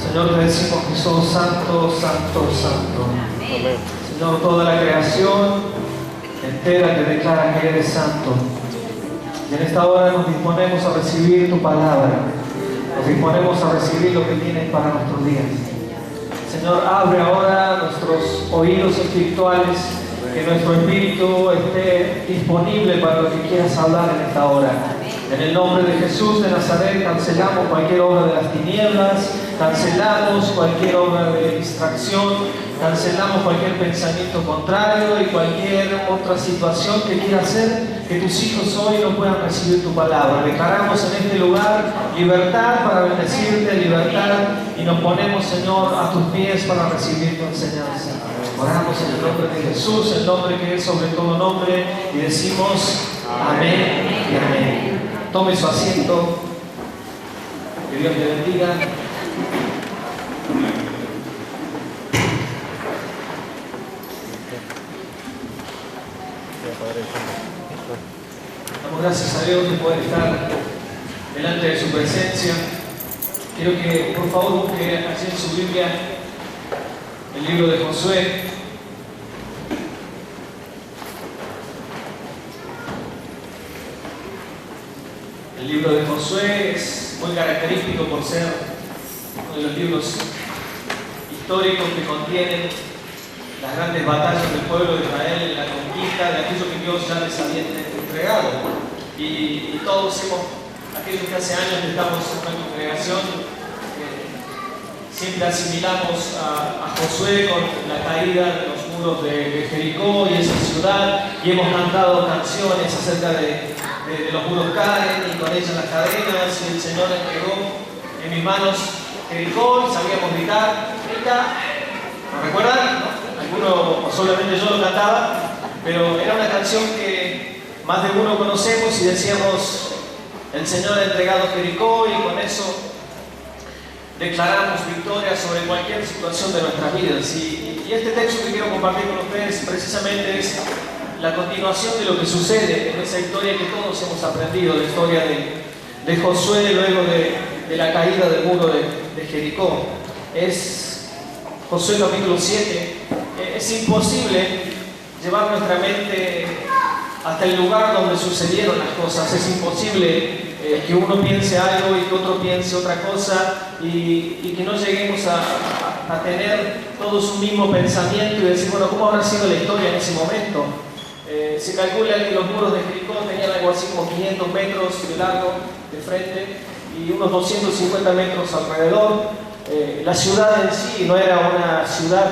Señor, te decimos que sos santo, santo, santo. Amén. Señor, toda la creación entera te declara que eres santo. Y en esta hora nos disponemos a recibir tu palabra. Nos disponemos a recibir lo que tienes para nuestros días. Señor, abre ahora nuestros oídos espirituales, que nuestro espíritu esté disponible para lo que quieras hablar en esta hora. En el nombre de Jesús de Nazaret cancelamos cualquier obra de las tinieblas, cancelamos cualquier obra de distracción, cancelamos cualquier pensamiento contrario y cualquier otra situación que quiera hacer que tus hijos hoy no puedan recibir tu palabra. Declaramos en este lugar libertad para bendecirte, libertad, y nos ponemos, Señor, a tus pies para recibir tu enseñanza. Oramos en el nombre de Jesús, el nombre que es sobre todo nombre, y decimos amén y amén. Tome su asiento. Que Dios le bendiga. Damos gracias a Dios de poder estar delante de su presencia. Quiero que por favor busque allí en su Biblia el libro de Josué. El libro de Josué es muy característico por ser uno de los libros históricos que contienen las grandes batallas del pueblo de Israel en la conquista de aquello que Dios ya les había entregado. Y todos aquellos que hace años que estamos en una congregación, siempre asimilamos a Josué con la caída de los muros de Jericó y esa ciudad, y hemos cantado canciones acerca de los muros caen y con ellas las cadenas, y el Señor entregó en mis manos Jericó, y sabíamos gritar, grita. ¿Lo recuerdan? ¿No? Algunos, o solamente yo lo cantaba, pero era una canción que más de uno conocemos y decíamos, el Señor ha entregado Jericó, y con eso declaramos victoria sobre cualquier situación de nuestras vidas. Y este texto que quiero compartir con ustedes precisamente es la continuación de lo que sucede en esa historia que todos hemos aprendido, la historia de Josué luego de la caída del muro de Jericó. Es Josué capítulo 7. Es imposible llevar nuestra mente hasta el lugar donde sucedieron las cosas. Es imposible que uno piense algo y que otro piense otra cosa, y que no lleguemos a tener todos un mismo pensamiento y decir, bueno, ¿cómo habrá sido la historia en ese momento? Se calcula que los muros de Jericó tenían algo así como 500 metros de largo de frente y unos 250 metros alrededor. La ciudad en sí no era una ciudad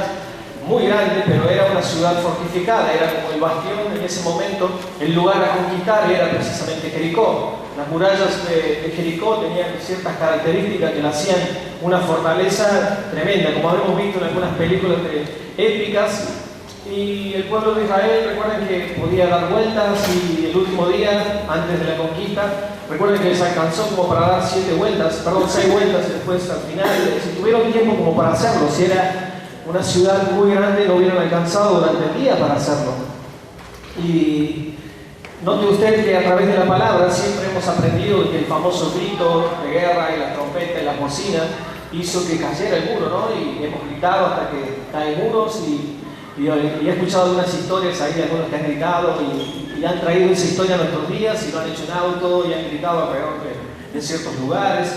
muy grande, pero era una ciudad fortificada, era como el bastión en ese momento. El lugar a conquistar era precisamente Jericó. Las murallas de Jericó tenían ciertas características que la hacían una fortaleza tremenda, como habremos visto en algunas películas épicas. Y el pueblo de Israel, recuerden que podía dar vueltas, y el último día, antes de la conquista, recuerden que les alcanzó como para dar 6 vueltas, y después al final, si tuvieron tiempo como para hacerlo, si era una ciudad muy grande, no hubieran alcanzado durante el día para hacerlo. Y note usted que a través de la palabra siempre hemos aprendido que el famoso grito de guerra y la trompeta y la bocina hizo que cayera el muro, ¿no? Y hemos gritado hasta que caen muros, y he escuchado algunas historias ahí de algunos que han gritado y han traído esa historia a nuestros días y lo han hecho en auto y han gritado alrededor de ciertos lugares.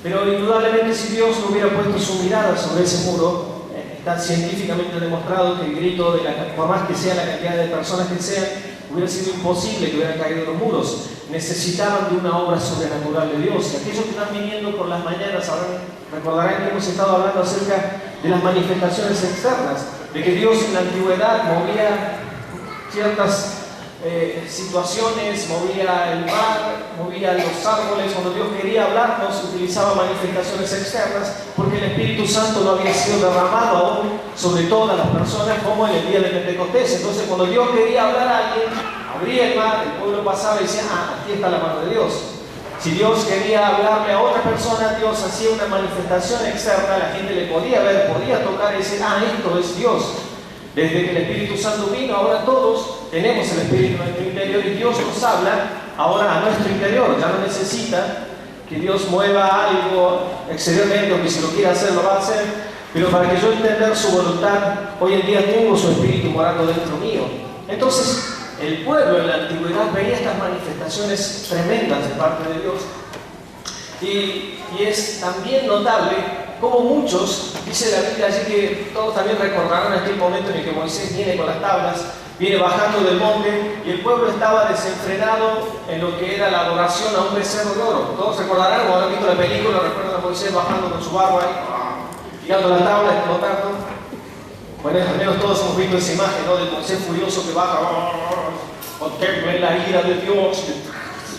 Pero indudablemente, si Dios no hubiera puesto su mirada sobre ese muro, está científicamente demostrado que el grito, por más que sea la cantidad de personas que sean, hubiera sido imposible que hubieran caído los muros. Necesitaban de una obra sobrenatural de Dios. Y aquellos que están viniendo por las mañanas recordarán que hemos estado hablando acerca de las manifestaciones externas, de que Dios en la antigüedad movía ciertas situaciones, movía el mar, movía los árboles. Cuando Dios quería hablarnos, utilizaba manifestaciones externas, porque el Espíritu Santo no había sido derramado aún sobre todas las personas como en el día de Pentecostés. Entonces, cuando Dios quería hablar a alguien, abría el mar, el pueblo pasaba y decía, aquí está la mano de Dios. Si Dios quería hablarle a otra persona, Dios hacía una manifestación externa, la gente le podía ver, podía tocar y decir, esto es Dios. Desde que el Espíritu Santo vino, ahora todos tenemos el Espíritu en nuestro interior, y Dios nos habla ahora a nuestro interior. Ya no necesita que Dios mueva algo exteriormente, o que si lo quiere hacer, lo va a hacer, pero para que yo entender su voluntad, hoy en día tengo su Espíritu morando dentro mío. Entonces, el pueblo en la antigüedad veía estas manifestaciones tremendas de parte de Dios. Y es también notable como muchos, dice la Biblia allí que todos también recordarán aquel momento en el que Moisés viene con las tablas, viene bajando del monte y el pueblo estaba desenfrenado en lo que era la adoración a un becerro de oro. Todos recordarán, cuando han visto la película, recuerdan a Moisés bajando con su barba ahí, tirando las tablas, explotando. Bueno, al menos todos hemos visto esa imagen, ¿no?, del Moisés furioso que baja, contemplen la ira de Dios,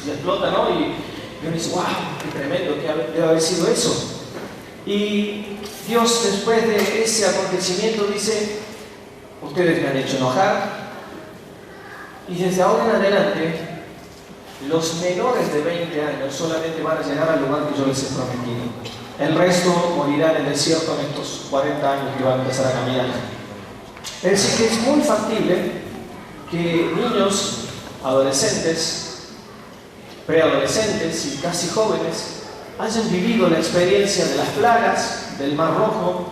y explota, ¿no? Y uno dice, wow, qué tremendo que debe haber sido eso. Y Dios, después de ese acontecimiento, dice, ustedes me han hecho enojar, y desde ahora en adelante, los menores de 20 años solamente van a llegar al lugar que yo les he prometido. El resto morirá en el desierto en estos 40 años que van a empezar a caminar. Es decir, que es muy factible que niños, adolescentes, preadolescentes y casi jóvenes hayan vivido la experiencia de las plagas, del Mar Rojo,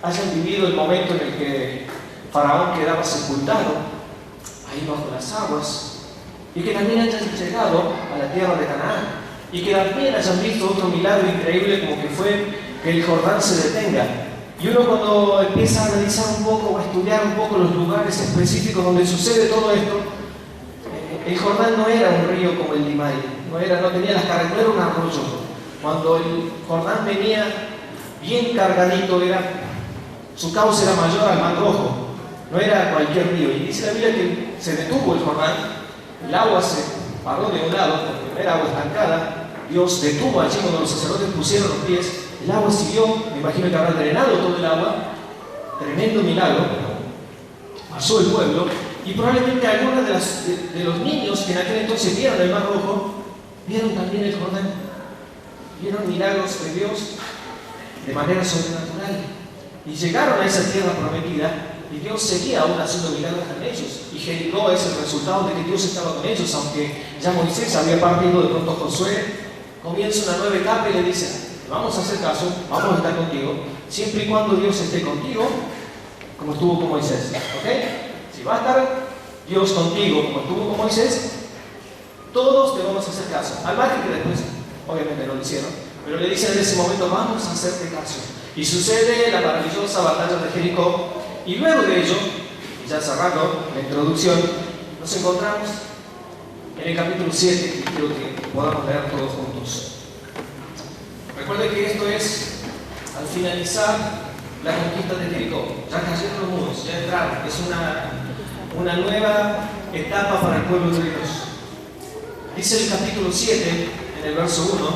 hayan vivido el momento en el que Faraón quedaba sepultado ahí bajo las aguas, y que también hayan llegado a la tierra de Canaán, y que también hayan visto otro milagro increíble como que fue que el Jordán se detenga. Y uno, cuando empieza a analizar un poco o a estudiar un poco los lugares específicos donde sucede todo esto, el Jordán no era un río como el Limay, no tenía las cargas, no era un arroyo. Cuando el Jordán venía bien cargadito, su cauce era mayor al Mar Rojo, no era cualquier río. Y dice la Biblia que se detuvo el Jordán, el agua se paró de un lado, porque no era agua estancada. Dios detuvo allí cuando los sacerdotes pusieron los pies, el agua siguió, me imagino que habrá drenado todo el agua, tremendo milagro, pasó el pueblo, y probablemente algunos de los niños que en aquel entonces vieron el Mar Rojo, vieron también el Jordán, vieron milagros de Dios de manera sobrenatural, y llegaron a esa tierra prometida, y Dios seguía aún haciendo milagros en ellos, y Jericó es el resultado de que Dios estaba con ellos, aunque ya Moisés había partido. De pronto Josué comienza una nueva etapa y le dice, vamos a hacer caso, vamos a estar contigo, siempre y cuando Dios esté contigo, como estuvo con Moisés, ¿ok? Si va a estar Dios contigo, como estuvo con Moisés, todos debemos hacer caso, al margen que después, obviamente no lo hicieron, pero le dicen en ese momento, vamos a hacerte caso. Y sucede la maravillosa batalla de Jericó, y luego de ello, ya cerrando la introducción, nos encontramos en el capítulo 7, que quiero que podamos leer todos juntos. Recuerden que esto es al finalizar la conquista de Jericó. Ya cayeron los muros, ya entraron. Es una nueva etapa para el pueblo de Dios. Dice el capítulo 7, en el verso 1,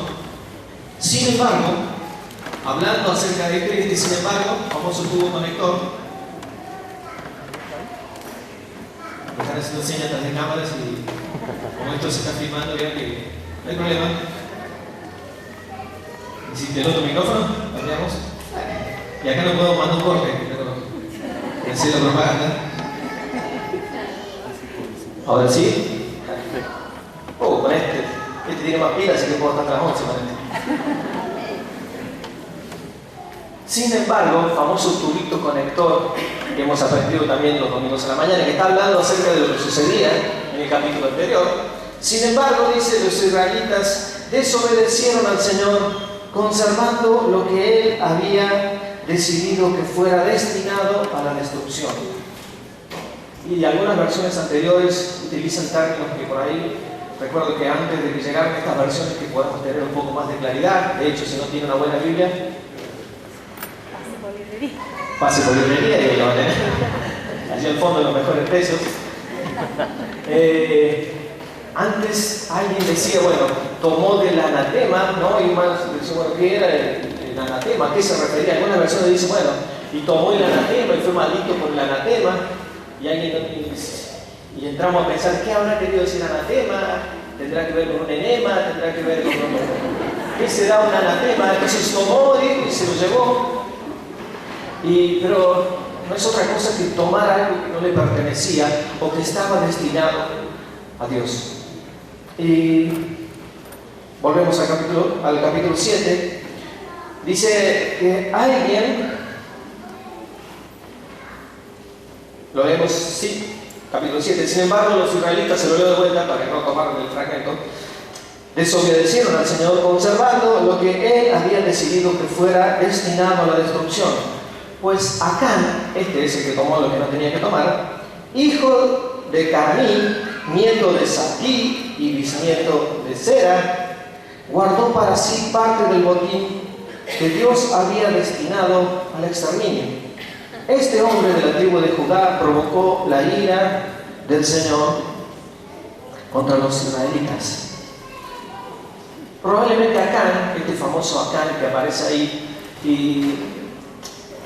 sin embargo, hablando acerca de Cristo, sin embargo, famoso tubo conector, están haciendo señas de cámaras y como esto se está filmando, vean que no hay problema. Si te otro micrófono, cambiamos. Y acá no puedo mandar un corte, pero hacer la propaganda. Ahora sí. Con este tiene más pilas, así que puedo estar hasta las 11 con este. Sin embargo, famoso tubito conector que hemos aprendido también los domingos a la mañana, que está hablando acerca de lo que sucedía en el capítulo anterior. Sin embargo, dice, los israelitas desobedecieron al Señor, conservando lo que Él había decidido que fuera destinado a la destrucción. Y algunas versiones anteriores utilizan términos que por ahí, recuerdo que antes de que llegaran estas versiones que podemos tener un poco más de claridad, de hecho, si no tiene una buena Biblia, pase por librería y ahí lo va a tener. Allí al fondo los mejores precios. Antes alguien decía, bueno, tomó del anatema, ¿no? Y más decía, bueno, ¿qué era el anatema? ¿A qué se refería? Algunas versiones dicen, bueno, y tomó el anatema y fue maldito por el anatema. Y entramos a pensar, ¿qué habrá querido decir anatema? ¿Tendrá que ver con un enema? ¿Tendrá que ver con qué se da un anatema? Entonces tomó y se lo llevó. Pero no es otra cosa que tomar algo que no le pertenecía o que estaba destinado a Dios. Y Volvemos al capítulo 7. Dice que alguien, lo leemos, sí, capítulo 7. Sin embargo, los israelitas, se lo leo de vuelta para que no tomaron el fragmento, desobedecieron al Señor conservando lo que Él había decidido que fuera destinado a la destrucción. Pues Acán, este es el que tomó lo que no tenía que tomar, hijo de Carmí, nieto de Saquí y bisnieto de Sera, guardó para sí parte del botín que Dios había destinado al exterminio. Este hombre de la tribu de Judá provocó la ira del Señor contra los israelitas. Probablemente Acán, este famoso Acán que aparece ahí, y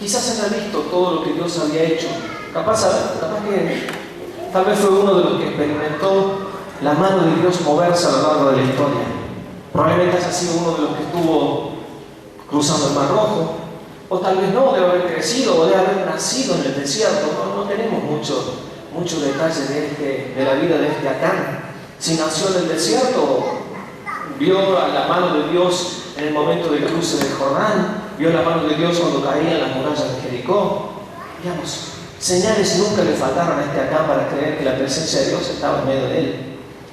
quizás haya visto todo lo que Dios había hecho. Capaz que tal vez fue uno de los que experimentó la mano de Dios moverse a lo largo de la historia. Probablemente haya sido uno de los que estuvo cruzando el Mar Rojo, o tal vez no, debe haber crecido o debe haber nacido en el desierto. No tenemos mucho detalle de la vida de este Acán. Si nació en el desierto, vio a la mano de Dios en el momento del cruce del Jordán, vio la mano de Dios cuando caían las murallas de Jericó. Digamos, señales nunca le faltaron a este Acán para creer que la presencia de Dios estaba en medio de él.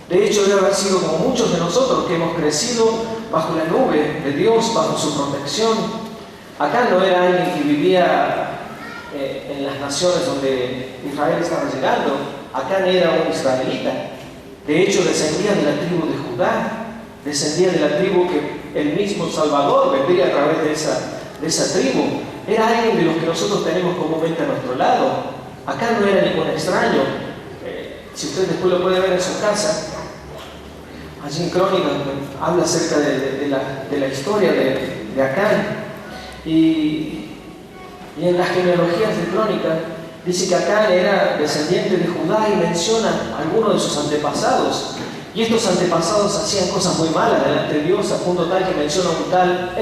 De hecho, debe haber sido como muchos de nosotros que hemos crecido bajo la nube de Dios, bajo su protección. Acán no era alguien que vivía en las naciones donde Israel estaba llegando. Acán era un israelita. De hecho, descendía de la tribu de Judá. Descendía de la tribu que el mismo Salvador vendría a través de esa tribu. Era alguien de los que nosotros tenemos comúnmente a nuestro lado. Acá no era ningún extraño. Si usted después lo puede ver en su casa, allí en Crónicas habla acerca de la historia de Acán. Y en las genealogías de Crónicas dice que Acán era descendiente de Judá y menciona a algunos de sus antepasados. Y estos antepasados hacían cosas muy malas delante de Dios, a punto tal que menciona un tal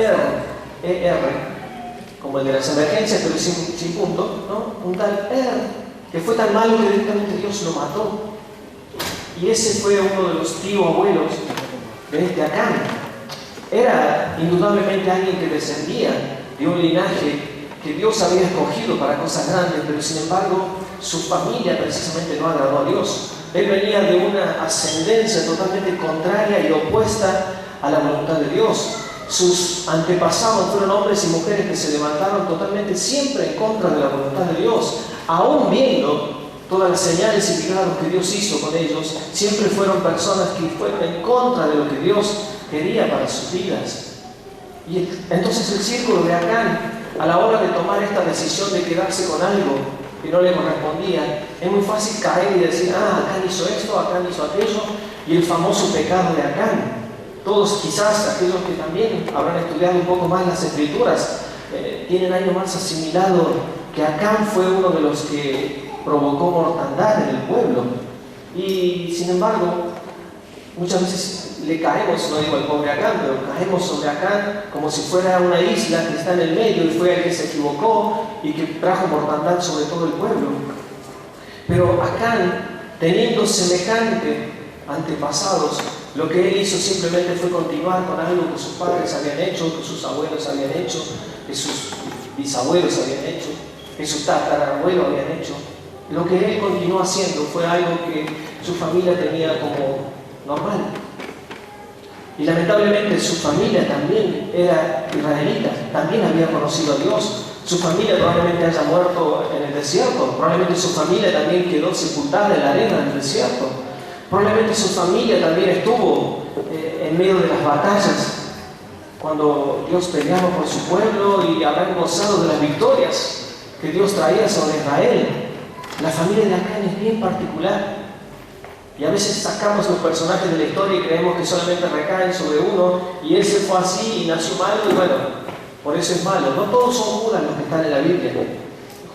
como el de las emergencias, pero sin punto, ¿no? Un tal que fue tan malo que directamente Dios lo mató. Y ese fue uno de los tíos abuelos de este Acán. Era indudablemente alguien que descendía de un linaje que Dios había escogido para cosas grandes, pero sin embargo su familia precisamente no agradó a Dios. Él venía de una ascendencia totalmente contraria y opuesta a la voluntad de Dios. Sus antepasados fueron hombres y mujeres que se levantaron totalmente siempre en contra de la voluntad de Dios, aún viendo todas las señales y milagros que Dios hizo con ellos. Siempre fueron personas que fueron en contra de lo que Dios quería para sus vidas. Y entonces el círculo de Acán, a la hora de tomar esta decisión de quedarse con algo que no le correspondía, es muy fácil caer y decir, Acán hizo esto, Acán hizo aquello, y el famoso pecado de Acán. Todos, quizás aquellos que también habrán estudiado un poco más las Escrituras, tienen ahí nomás asimilado que Acán fue uno de los que provocó mortandad en el pueblo. Y sin embargo, muchas veces le caemos, no digo al pobre Acán, pero caemos sobre Acán como si fuera una isla que está en el medio y fue el que se equivocó y que trajo mortandad sobre todo el pueblo. Pero Acán, teniendo semejante antepasados, lo que él hizo simplemente fue continuar con algo que sus padres habían hecho, que sus abuelos habían hecho, que sus bisabuelos habían hecho, que sus tatarabuelos habían hecho. Lo que él continuó haciendo fue algo que su familia tenía como normal. Y lamentablemente su familia también era israelita, también había conocido a Dios. Su familia probablemente haya muerto en el desierto, probablemente su familia también quedó sepultada en la arena del desierto. Probablemente su familia también estuvo en medio de las batallas cuando Dios peleaba por su pueblo y habrán gozado de las victorias que Dios traía sobre Israel. La familia de Acán es bien particular y a veces sacamos los personajes de la historia y creemos que solamente recaen sobre uno y él se fue así y nació malo y bueno, por eso es malo. No todos son Judas los que están en la Biblia.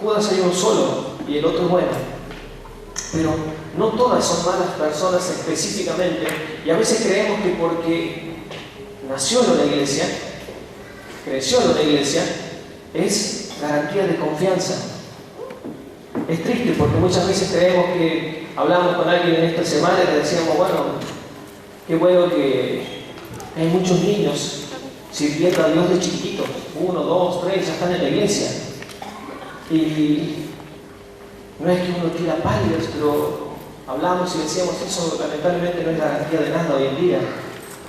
Judas hay uno solo y el otro es bueno. Pero no todas son malas personas específicamente, y a veces creemos que porque nació en una iglesia, creció en una iglesia, es garantía de confianza. Es triste porque muchas veces creemos que hablamos con alguien en esta semana y le decíamos, bueno, qué bueno que Hay muchos niños sirviendo a Dios de chiquitos, 1, 2, 3, ya están en la iglesia. Y no es que uno tira palos, pero hablamos y decíamos eso, lamentablemente no es garantía de nada hoy en día.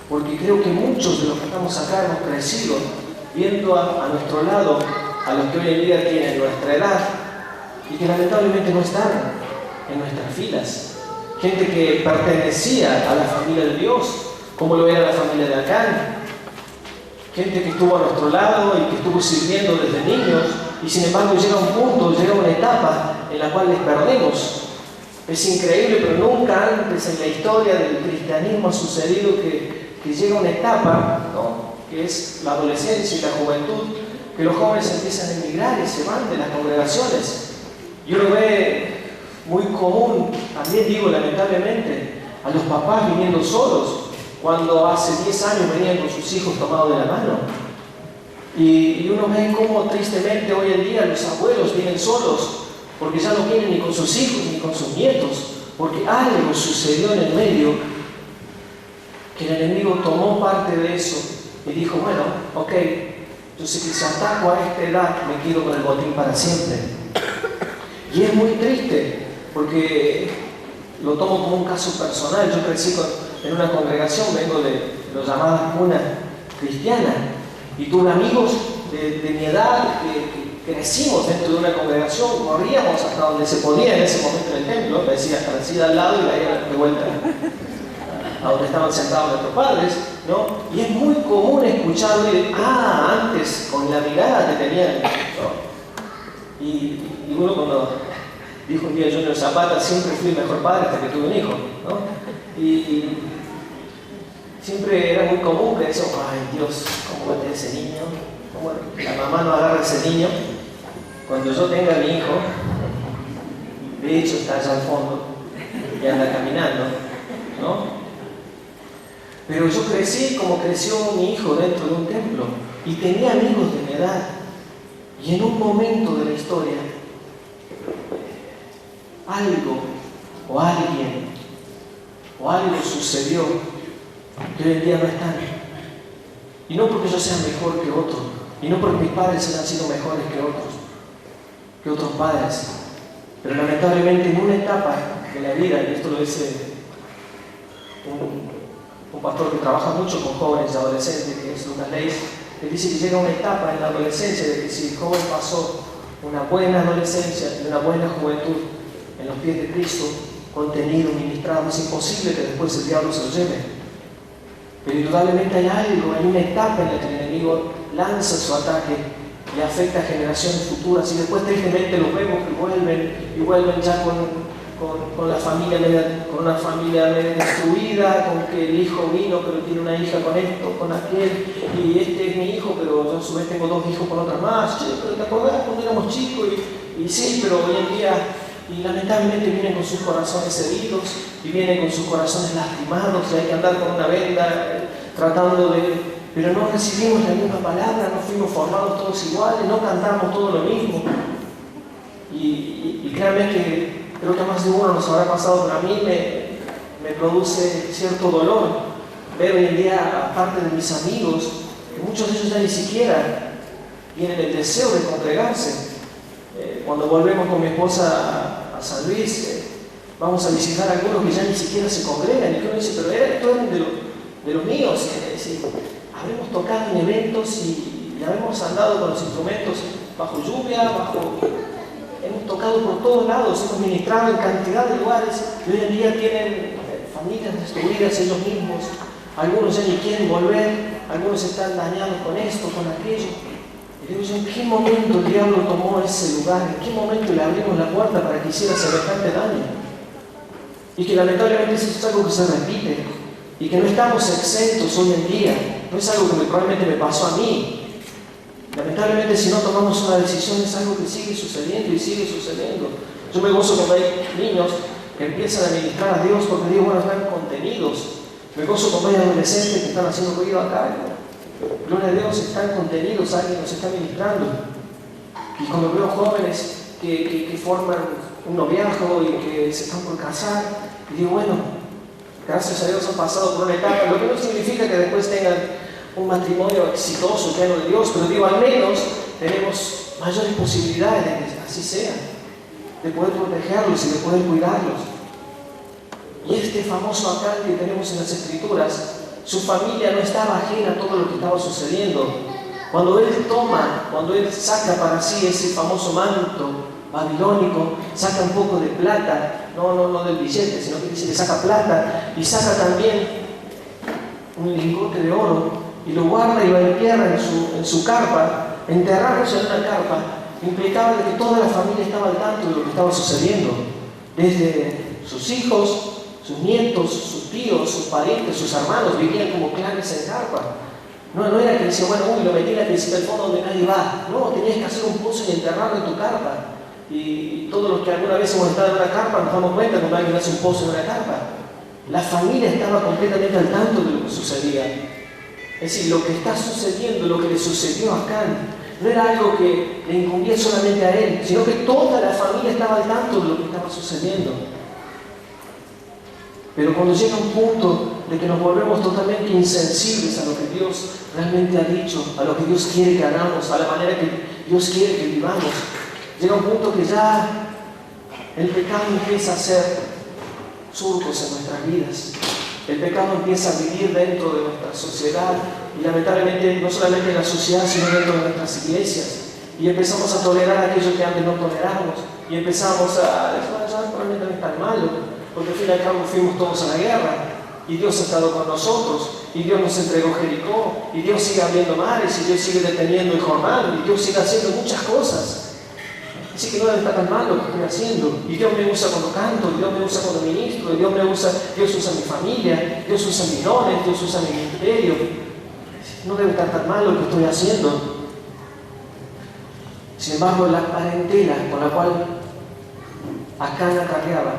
Porque creo que muchos de los que estamos acá hemos crecido viendo a nuestro lado a los que hoy en día tienen nuestra edad y que lamentablemente no están en nuestras filas. Gente que pertenecía a la familia de Dios, como lo era la familia de Acán. Gente que estuvo a nuestro lado y que estuvo sirviendo desde niños, y sin embargo llega un punto, llega una etapa en la cual les perdemos. Es increíble, pero nunca antes en la historia del cristianismo ha sucedido que llega una etapa, ¿no?, que es la adolescencia y la juventud, que los jóvenes empiezan a emigrar y se van de las congregaciones. Y uno ve muy común, también digo lamentablemente, a los papás viniendo solos, cuando hace 10 años venían con sus hijos tomados de la mano. Y uno ve cómo tristemente hoy en día los abuelos vienen solos, porque ya no vienen ni con sus hijos ni con sus nietos, porque algo sucedió en el medio, que el enemigo tomó parte de eso y dijo, bueno, ok, yo sé que si ataco a esta edad me quedo con el botín para siempre. Y es muy triste, porque lo tomo como un caso personal. Yo crecí en una congregación, vengo de lo llamada cuna cristiana, y tuve amigos de mi edad que crecimos dentro de una congregación, corríamos hasta donde se podía en ese momento en el templo, decía al lado y la iban de vuelta a donde estaban sentados nuestros padres, ¿no? Y es muy común escuchar de, antes con la mirada te tenían, ¿no? Y uno cuando dijo un día Junior Zapata, siempre fui el mejor padre hasta que tuve un hijo, ¿no? Y siempre era muy común que decíamos, ay Dios, ¿cómo va a tener ese niño? ¿Cómo la mamá no agarra a ese niño? Cuando yo tenga a mi hijo, de hecho está allá al fondo y anda caminando, ¿no? Pero yo crecí como creció mi hijo dentro de un templo y tenía amigos de mi edad. Y en un momento de la historia, algo o alguien o algo sucedió que hoy en día no están. Y no porque yo sea mejor que otro, y no porque mis padres hayan sido mejores que otros padres, pero lamentablemente en una etapa de la vida, y esto lo dice un pastor que trabaja mucho con jóvenes y adolescentes, que es Lucas Leis, él dice que llega una etapa en la adolescencia de que si el joven pasó una buena adolescencia y una buena juventud en los pies de Cristo, contenido, ministrado, es imposible que después el diablo se lo lleve. Pero indudablemente hay algo, hay una etapa en la que el enemigo lanza su ataque y afecta a generaciones futuras, y después tristemente los vemos que vuelven ya con la familia con una familia media destruida, con que el hijo vino pero tiene una hija con esto, con aquel, y este es mi hijo, pero yo a su vez tengo 2 hijos con otras más. Che, pero ¿te acordás cuando éramos chicos? Y sí, pero hoy en día, y lamentablemente vienen con sus corazones heridos y vienen con sus corazones lastimados, y hay que andar con una venda tratando de... Pero no recibimos la misma palabra, no fuimos formados todos iguales, no cantamos todo lo mismo. Y créanme que creo que a más de uno nos habrá pasado, pero a mí me produce cierto dolor ver hoy en día, aparte de mis amigos, que muchos de ellos ya ni siquiera tienen el deseo de congregarse. Cuando volvemos con mi esposa a San Luis, vamos a visitar a algunos que ya ni siquiera se congregan, y uno dice, pero tú eres de los míos. Habremos tocado en eventos y habremos andado con los instrumentos bajo lluvia, hemos tocado por todos lados, hemos ministrado en cantidad de lugares, y hoy en día tienen familias destruidas ellos mismos. Algunos ya ni quieren volver, algunos están dañados con esto, con aquello. Y digo yo, ¿en qué momento el diablo tomó ese lugar? ¿En qué momento le abrimos la puerta para que hiciera semejante daño? Y que lamentablemente eso es algo que se repite, y que no estamos exentos hoy en día. No es algo que probablemente me pasó a mí. Lamentablemente, si no tomamos una decisión, es algo que sigue sucediendo y sigue sucediendo. Yo me gozo cuando hay niños que empiezan a ministrar a Dios, porque digo, bueno, están contenidos. Me gozo cuando hay adolescentes que están haciendo ruido acá. Gloria a Dios, están contenidos, alguien nos está ministrando. Y cuando veo jóvenes que forman un noviazgo y que se están por casar, y digo, bueno, gracias a Dios han pasado por una etapa, lo que no significa que después tengan un matrimonio exitoso, lleno de Dios, pero digo, al menos tenemos mayores posibilidades de que así sea, de poder protegerlos y de poder cuidarlos. Y este famoso Acán que tenemos en las Escrituras, su familia no estaba ajena a todo lo que estaba sucediendo. Cuando él saca para sí ese famoso manto babilónico, saca un poco de plata, no del billete, sino que dice que saca plata, y saca también un lingote de oro, y lo guarda y lo entierra en su carpa. Enterrarlo en una carpa implicaba de que toda la familia estaba al tanto de lo que estaba sucediendo, desde sus hijos, sus nietos, sus tíos, sus parientes, sus hermanos, vivían como clanes en carpa. No era que decía, bueno, lo metí en la piscina del fondo donde nadie va. No, tenías que hacer un pozo y enterrarlo en tu carpa. Y todos los que alguna vez hemos estado en una carpa nos damos cuenta cuando alguien hace un pozo en una carpa. La familia estaba completamente al tanto de lo que sucedía. Es decir, lo que está sucediendo, lo que le sucedió a Acán, no era algo que le incumbía solamente a él, sino que toda la familia estaba al tanto de lo que estaba sucediendo. Pero cuando llega un punto de que nos volvemos totalmente insensibles a lo que Dios realmente ha dicho, a lo que Dios quiere que hagamos, a la manera que Dios quiere que vivamos, llega un punto que ya el pecado empieza a hacer surcos en nuestras vidas. El pecado empieza a vivir dentro de nuestra sociedad y lamentablemente no solamente en la sociedad, sino dentro de nuestras iglesias. Y empezamos a tolerar aquello que antes no toleramos y empezamos a decir, bueno, ya probablemente no es tan malo, porque al fin y al cabo fuimos todos a la guerra y Dios ha estado con nosotros y Dios nos entregó Jericó y Dios sigue abriendo mares y Dios sigue deteniendo el Jordán y Dios sigue haciendo muchas cosas. Así que no debe estar tan mal lo que estoy haciendo. Y Dios me usa cuando canto, Dios me usa cuando ministro, Dios usa mi familia, Dios usa mis dones, Dios usa mi ministerio. No debe estar tan mal lo que estoy haciendo. Sin embargo, la parentela con la cual Acán acarreaba,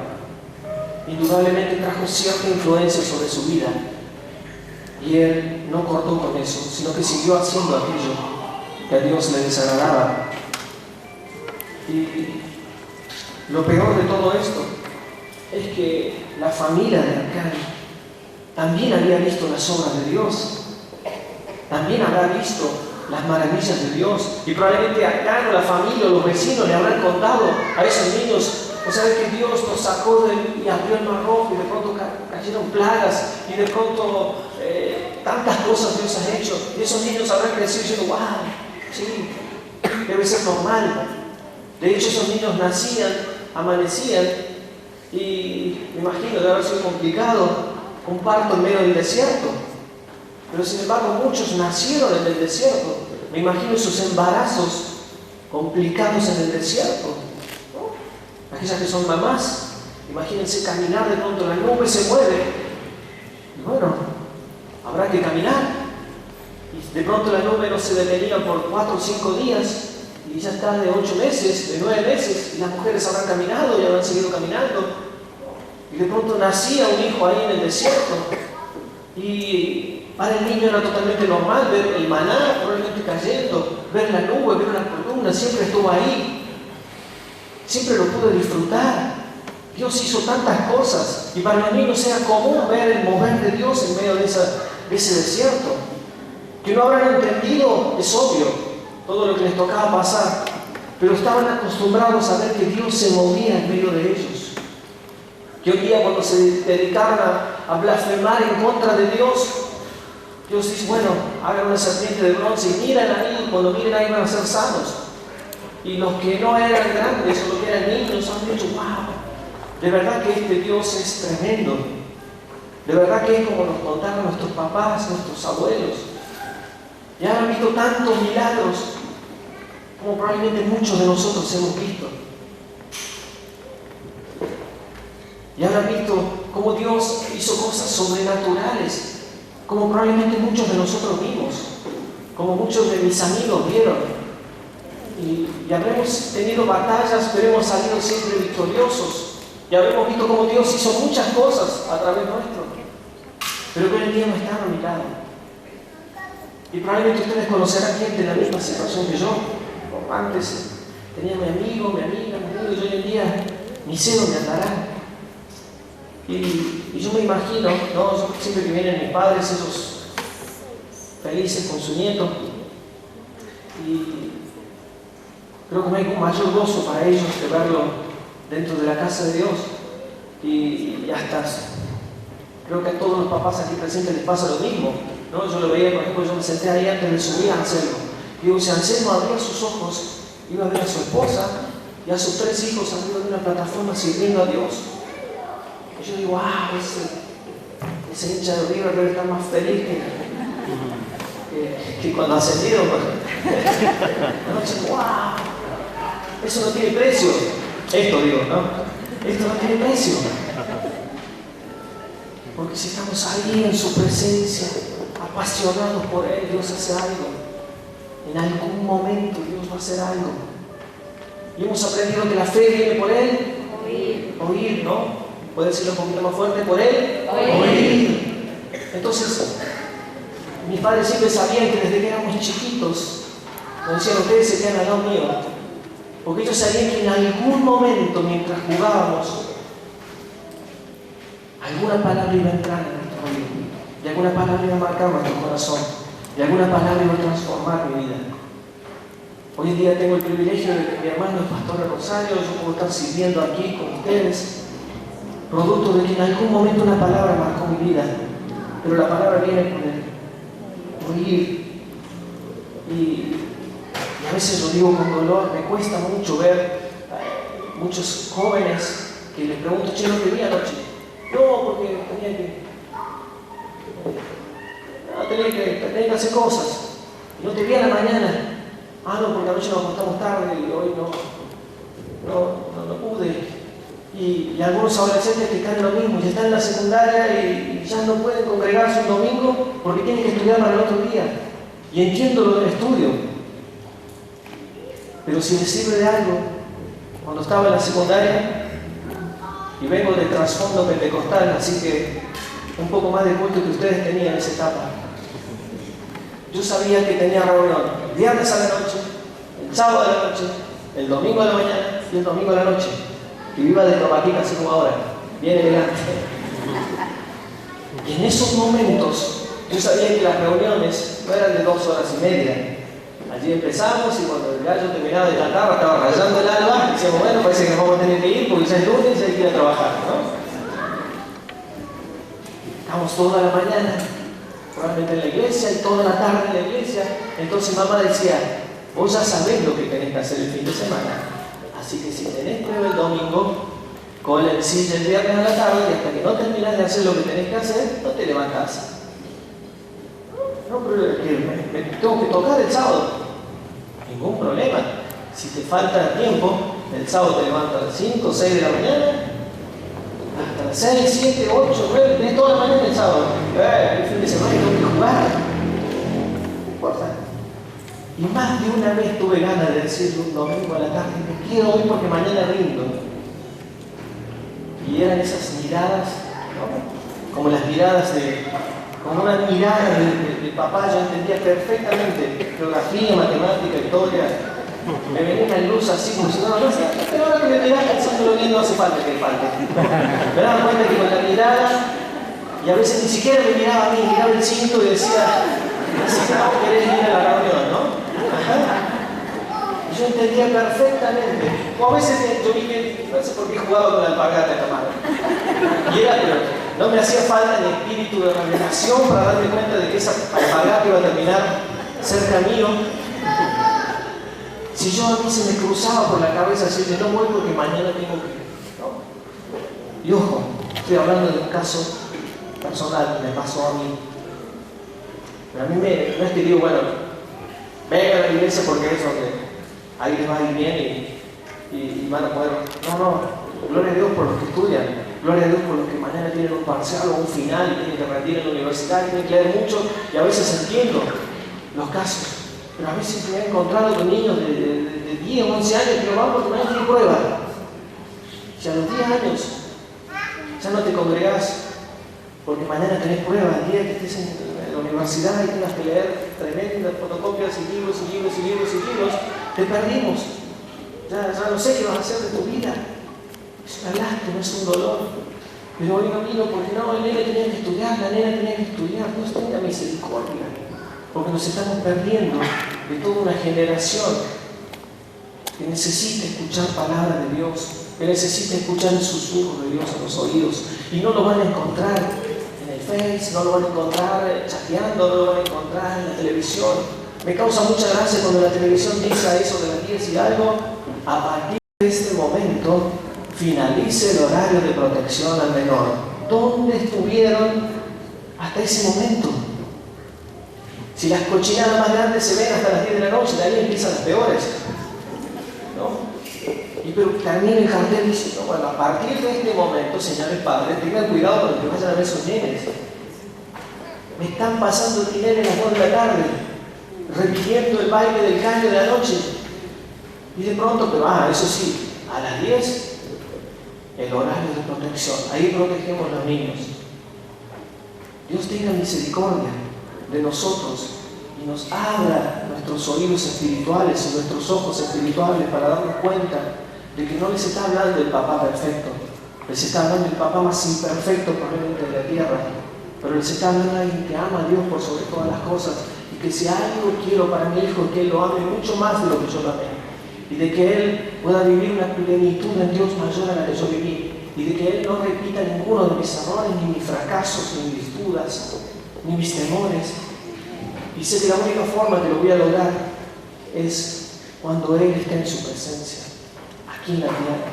indudablemente trajo cierta influencia sobre su vida. Y él no cortó con eso, sino que siguió haciendo aquello que a Dios le desagradaba. Y lo peor de todo esto es que la familia de Acán también había visto las obras de Dios, también había visto las maravillas de Dios, y probablemente Acán o la familia o los vecinos le habrán contado a esos niños, o sabes que Dios nos sacó y abrió el mar rojo y de pronto cayeron plagas y de pronto tantas cosas Dios ha hecho, y esos niños habrán crecido diciendo, wow, sí, debe ser normal. De hecho, esos niños nacían, amanecían, y me imagino debe haber sido complicado un parto en medio del desierto. Pero sin embargo, muchos nacieron en el desierto. Me imagino esos embarazos complicados en el desierto, ¿no? Aquellas que son mamás, imagínense caminar, de pronto la nube se mueve, y bueno, habrá que caminar. Y de pronto la nube no se detenía por 4 o 5 días. Y ya está de 8 meses, de 9 meses, y las mujeres habrán caminado y habrán seguido caminando. Y de pronto nacía un hijo ahí en el desierto. Y para el niño era totalmente normal ver el maná probablemente cayendo, ver la nube, ver la columna, siempre estuvo ahí. Siempre lo pudo disfrutar. Dios hizo tantas cosas, y para los niños era común ver el mover de Dios en medio de ese desierto. Que no habrán entendido, es obvio, todo lo que les tocaba pasar, pero estaban acostumbrados a ver que Dios se movía en medio de ellos. Que hoy día, cuando se dedicaban a blasfemar en contra de Dios, Dios dice, bueno, hagan una serpiente de bronce y miren ahí, cuando miren ahí van a ser sanos. Y los que no eran grandes o los que eran niños han dicho, wow, de verdad que este Dios es tremendo. De verdad que es como nos contaron nuestros papás, nuestros abuelos. Y han visto tantos milagros como probablemente muchos de nosotros hemos visto. Y habrán visto cómo Dios hizo cosas sobrenaturales, como probablemente muchos de nosotros vimos, como muchos de mis amigos vieron. Y habremos tenido batallas, pero hemos salido siempre victoriosos. Y habremos visto cómo Dios hizo muchas cosas a través nuestro, pero que hoy en día no están a mi lado. Y probablemente ustedes conocerán gente en la misma situación que yo. Antes tenía mi amigo, mi amiga, y hoy en día ni sé dónde andarán. Y yo me imagino, ¿no? Siempre que vienen mis padres, ellos felices con su nieto, y creo que no hay un mayor gozo para ellos que verlo dentro de la casa de Dios. Y hasta creo que a todos los papás aquí presentes les pasa lo mismo, ¿no? Yo lo veía, por ejemplo, yo me senté ahí antes de subir a Anselmo. Y digo, si Anselmo abría sus ojos, iba a ver a su esposa y a sus 3 hijos arriba de una plataforma sirviendo a Dios. Y yo digo, wow, ese hincha de River debe estar más feliz que cuando ha ascendido. Wow, eso no tiene precio. Esto digo, ¿no? Esto no tiene precio. Porque si estamos ahí en su presencia, apasionados por Él, Dios hace algo. En algún momento Dios va a hacer algo. Y hemos aprendido que la fe viene por Él. Oír, ¿no? ¿Puede decirlo un poquito más fuerte? ¿Por Él? Oír. Entonces, mis padres siempre sabían que desde que éramos chiquitos, nos decían, ustedes se quedan al lado mío. Porque ellos sabían que en algún momento, mientras jugábamos, alguna palabra iba a entrar en nuestro oído, y alguna palabra iba a marcar nuestro corazón, y alguna palabra iba a transformar mi vida. Hoy en día tengo el privilegio de que mi hermano es pastor de Rosario, yo puedo estar sirviendo aquí con ustedes, producto de que en algún momento una palabra marcó mi vida, pero la palabra viene con el oír. Y a veces lo digo con dolor, me cuesta mucho ver muchos jóvenes que les pregunto, che, ¿no te vi anoche? No, porque tenía que hacer cosas. Y no te vi a la mañana. Ah, no, porque anoche nos acostamos tarde y hoy no pude. Y algunos adolescentes que están en lo mismo, ya están en la secundaria y ya no pueden congregarse un domingo porque tienen que estudiar para el otro día. Y entiendo lo del estudio. Pero si les sirve de algo, cuando estaba en la secundaria, y vengo de trasfondo pentecostal, así que un poco más de culto que ustedes tenían en esa etapa, yo sabía que tenía reunión el viernes a la noche, el sábado a la noche, el domingo a la mañana y el domingo a la noche. Y iba de cromatica así como ahora, bien elegante. Y en esos momentos, yo sabía que las reuniones no eran de 2 horas y media. Allí empezamos y cuando el gallo terminaba de cantar, estaba rayando el alba, decíamos, bueno, parece que nos vamos a tener que ir porque ya es lunes y hay que ir a trabajar, ¿no? Estamos toda la mañana, probablemente en la iglesia, y toda la tarde en la iglesia. Entonces mamá decía, vos ya sabés lo que tenés que hacer el fin de semana. Así que si tenés prueba el domingo, con el silla el viernes a la tarde, y hasta que no terminás de hacer lo que tenés que hacer, no te levantás. No, pero es que me tengo que tocar el sábado. Ningún problema. Si te falta tiempo, el sábado te levantas a las 5 o 6 de la mañana, hasta las 6, 7, 8, 9, tenés toda la mañana el sábado. El fin de semana tengo que jugar. No importa. Y más de una vez tuve ganas de decir un domingo a la tarde, me quedo hoy porque mañana rindo. Y eran esas miradas, ¿no? Como las miradas como una mirada de papá, yo entendía perfectamente geografía, matemática, historia. Me venía una luz así como si no, pero ahora que me mirás pensándolo bien no hace falta que falte. Me daba cuenta que con la mirada, y a veces ni siquiera me miraba a mí, miraba el cinto y decía, no querés ir a la reunión, ¿no? Y yo entendía perfectamente. O a veces yo vi que, no sé por qué jugaba con la alpargata Camargo. Y era, pero no me hacía falta el espíritu de revelación para darme cuenta de que esa alpargata iba a terminar cerca mío. Si yo a mí se me cruzaba por la cabeza decirle, no voy porque mañana tengo que ir, ¿no? Y ojo, estoy hablando de un caso personal que me pasó a mí. Pero a mí no es que digo, bueno, vengan a la iglesia porque es donde ahí les va a ir bien y van a poder. No, gloria a Dios por los que estudian, gloria a Dios por los que mañana tienen un parcial o un final y tienen que rendir en la universidad y tienen que leer mucho, y a veces entiendo los casos, pero a veces me he encontrado con niños de 10 o 11 años que van porque mañana tienen prueba. Si a los 10 años ya no te congregás porque mañana tenés prueba, el día que estés en la universidad y tengas que leer tremendas fotocopias y libros, te perdimos. Ya no sé qué vas a hacer de tu vida. Es una lástima, es un dolor. Pero hoy no vino porque no, el nene tenía que estudiar, la nena tenía que estudiar. Dios tenga misericordia, porque nos estamos perdiendo de toda una generación que necesita escuchar palabra de Dios, que necesita escuchar el susurro de Dios en los oídos. Y no lo van a encontrar en el Face, no lo van a encontrar chateando, no lo van a encontrar en la televisión. Me causa mucha gracia cuando la televisión dice eso de las 10 y algo. A partir de este momento finalice el horario de protección al menor. ¿Dónde estuvieron hasta ese momento? Si las cochinadas más grandes se ven hasta las 10 de la noche, de ahí empiezan las peores, ¿no? Y pero termina el cartel diciendo, bueno, a partir de este momento, señores padres, tengan cuidado con lo que vayan a ver sus nenes. Me están pasando el dinero a las 2 de la tarde, repitiendo el baile del caño de la noche. Y de pronto, pero eso sí, a las 10, el horario de protección. Ahí protegemos a los niños. Dios tenga misericordia de nosotros y nos abra nuestros oídos espirituales y nuestros ojos espirituales para darnos cuenta de que no les está hablando el papá perfecto, les está hablando el papá más imperfecto probablemente de la tierra, pero les está hablando de alguien que ama a Dios por sobre todas las cosas y que si algo quiero para mi hijo, que él lo ame mucho más de lo que yo lo amé, y de que él pueda vivir una plenitud en Dios mayor a la que yo viví, y de que él no repita ninguno de mis errores, ni mis fracasos, ni mis dudas, ni mis temores. Y sé que la única forma que lo voy a lograr es cuando Él esté en su presencia, aquí en la tierra.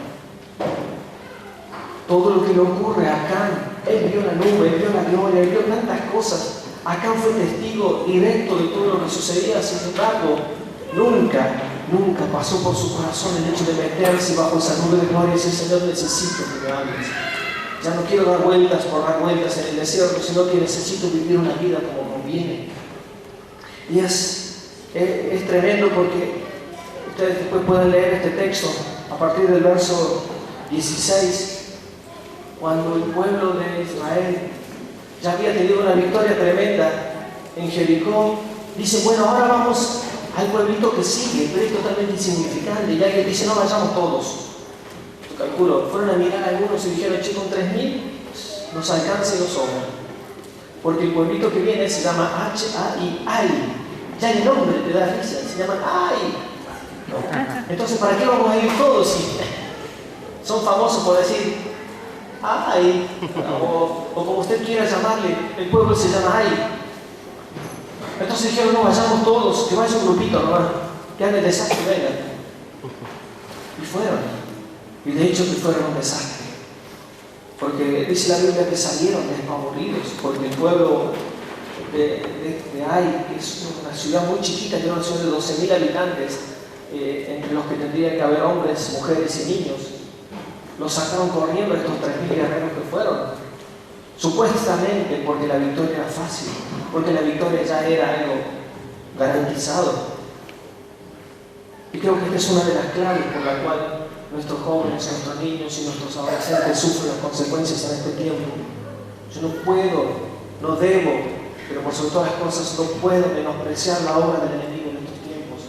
Todo lo que le ocurre a Acán, él vio la nube, él vio la gloria, él vio tantas cosas. Acán fue testigo directo de todo lo que sucedía, sin embargo, nunca pasó por su corazón el hecho de meterse bajo esa nube de gloria y decir, Señor, necesito que me hables. Ya no quiero dar vueltas por dar vueltas en el desierto, sino que necesito vivir una vida como conviene. Y es tremendo porque ustedes después pueden leer este texto a partir del verso 16, cuando el pueblo de Israel ya había tenido una victoria tremenda en Jericó. Dice, bueno, ahora vamos al pueblito que sigue, pero es totalmente insignificante. Y alguien dice, no vayamos todos. Yo calculo, fueron a mirar a algunos y dijeron, che, con 3.000 nos alcanza y nos sobra. Porque el pueblito que viene se llama H-A-I, Ai. Ya el nombre te da risa, se llama Ai. ¿No? Entonces, ¿para qué vamos a ir todos si son famosos por decir Ai? O como usted quiera llamarle, el pueblo se llama Ai. Entonces dijeron, no, vayamos todos, que vaya un grupito nomás, que hagan el desastre y vengan. Y fueron. Y de hecho que fueron un desastre. Porque dice la Biblia que salieron despavoridos, porque el pueblo de Ai, que es una ciudad muy chiquita, que es una ciudad de 12.000 habitantes, entre los que tendrían que haber hombres, mujeres y niños, los sacaron corriendo estos 3.000 guerreros que fueron. Supuestamente porque la victoria era fácil, porque la victoria ya era algo garantizado. Y creo que esta es una de las claves por la cual nuestros jóvenes, nuestros niños y nuestros adolescentes sufren las consecuencias en este tiempo. Yo no puedo, no debo, pero por sobre todas las cosas no puedo menospreciar la obra del enemigo en estos tiempos.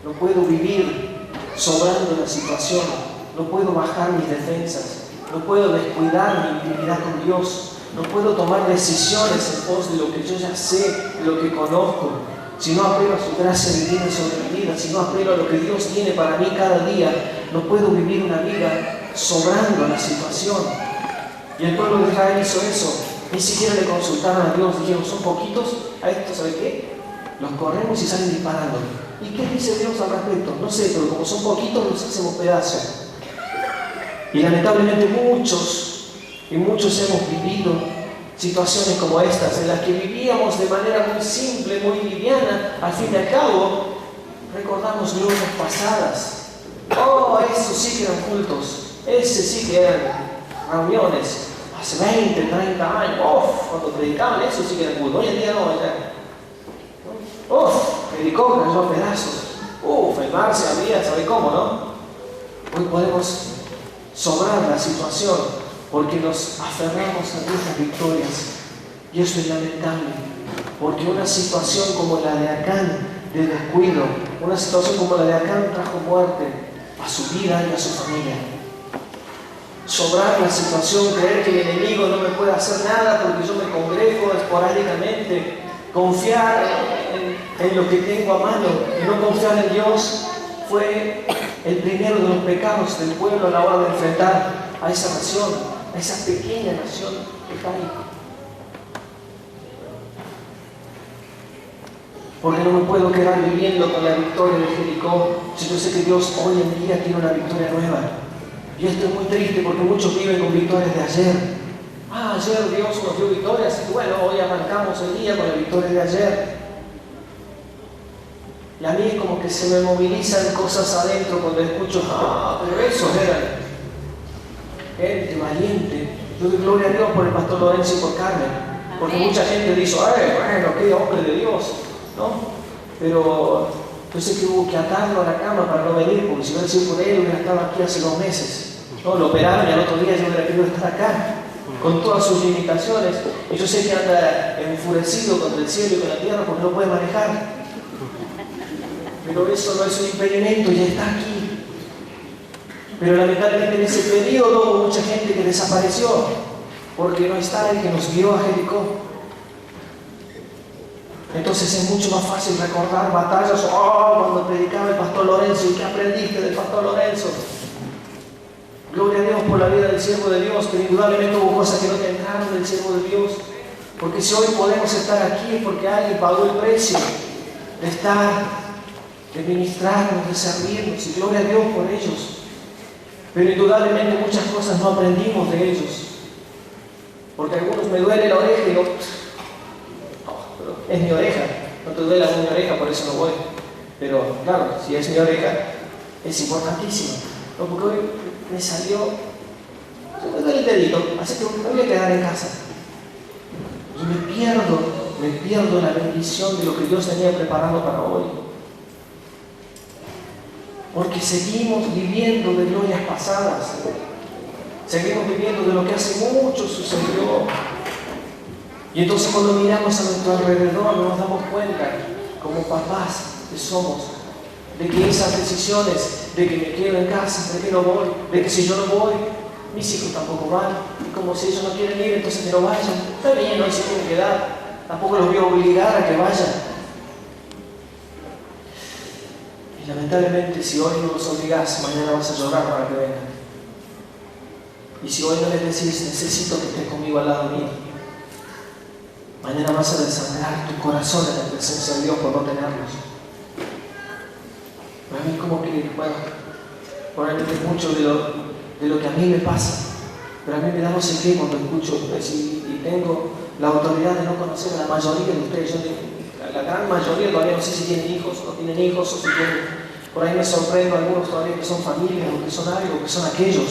No puedo vivir sobrando la situación, no puedo bajar mis defensas, no puedo descuidar mi intimidad con Dios. No puedo tomar decisiones en pos de lo que yo ya sé, de lo que conozco. Si no apelo a su gracia divina sobre mi vida, si no apelo a lo que Dios tiene para mí cada día, no puedo vivir una vida sobrando la situación. Y el pueblo de Israel hizo eso. Ni siquiera le consultaron a Dios. Dijeron, son poquitos, a estos, ¿sabe qué? Los corremos y salen disparando. ¿Y qué dice Dios al respecto? No sé, pero como son poquitos, los hacemos pedazos. Y lamentablemente muchos hemos vivido situaciones como estas, en las que vivíamos de manera muy simple, muy liviana. Al fin y al cabo, recordamos glorias pasadas. Oh, esos sí que eran cultos, ese sí que eran reuniones, hace 20, 30 años, cuando predicaban, eso sí que eran cultos. Hoy en día no, ya. Jericó cayó a pedazos. El mar se abría, ¿sabe cómo, no? Hoy podemos sobrar la situación, porque nos aferramos a nuestras victorias. Y eso es lamentable, porque una situación como la de Acán, de descuido, una situación como la de Acán trajo muerte a su vida y a su familia. sobrar la situación, creer que el enemigo no me puede hacer nada porque yo me congrego esporádicamente, confiar en lo que tengo a mano y no confiar en Dios, fue el primero de los pecados del pueblo a la hora de enfrentar a esa nación, a esa pequeña nación de. Porque no me puedo quedar viviendo con la victoria de Jericó si yo sé que Dios hoy en día tiene una victoria nueva. Y esto es muy triste porque muchos viven con victorias de ayer. Ayer Dios nos dio victorias y bueno, hoy arrancamos el día con la victoria de ayer. Y a mí es como que se me movilizan cosas adentro cuando escucho, pero esos eran gente valiente. Yo doy gloria a Dios por el pastor Lorenzo y por Carmen. Porque mucha gente dice, bueno, qué hombre de Dios, ¿no? Pero yo sé que hubo que atarlo a la cama para no venir, porque si hubiera sido por él, hubiera estado aquí hace 2 meses. ¿No? Lo operaron y al otro día yo hubiera querido estar acá, con todas sus limitaciones. Y yo sé que anda enfurecido contra el cielo y con la tierra porque no puede manejar. Pero eso no es un impedimento, ya está aquí. Pero lamentablemente en ese periodo hubo mucha gente que desapareció, porque no está el que nos guió a Jericó. Entonces es mucho más fácil recordar batallas, cuando predicaba el pastor Lorenzo, ¿y qué aprendiste del pastor Lorenzo? Gloria a Dios por la vida del siervo de Dios, pero indudablemente hubo cosas que no te entraron del siervo de Dios. Porque si hoy podemos estar aquí es porque alguien pagó el precio de estar, de ministrarnos, de servirnos, y gloria a Dios por ellos. Pero indudablemente muchas cosas no aprendimos de ellos. Porque a algunos me duele la oreja y digo, pero es mi oreja, no te duele mi oreja, por eso no voy. Pero claro, si es mi oreja, es importantísimo. No, porque hoy me salió, me duele el dedito, así que me voy a quedar en casa. Y me pierdo la bendición de lo que Dios tenía preparado para hoy. Porque seguimos viviendo de glorias pasadas. Seguimos viviendo de lo que hace mucho sucedió. Y entonces cuando miramos a nuestro alrededor nos damos cuenta, como papás que somos, de que esas decisiones, de que me quedo en casa, de que no voy, de que si yo no voy, mis hijos tampoco van. Y como si ellos no quieren ir, entonces que no vayan. Está bien, no se tienen que dar. Tampoco los voy a obligar a que vayan. Y lamentablemente, si hoy no los obligás, mañana vas a llorar para que vengan. Y si hoy no les decís, necesito que estés conmigo al lado mío, mañana vas a desangrar tu corazón en la presencia de Dios por no tenerlos. Para mí como que, bueno, probablemente es mucho de lo que a mí me pasa, pero a mí me da no sé qué cuando escucho, y tengo la autoridad de no conocer a la mayoría de ustedes. La gran mayoría todavía no sé si tienen hijos, no tienen hijos, o si tienen, por ahí me sorprendo algunos todavía que son familias, o que son algo, o que son aquellos.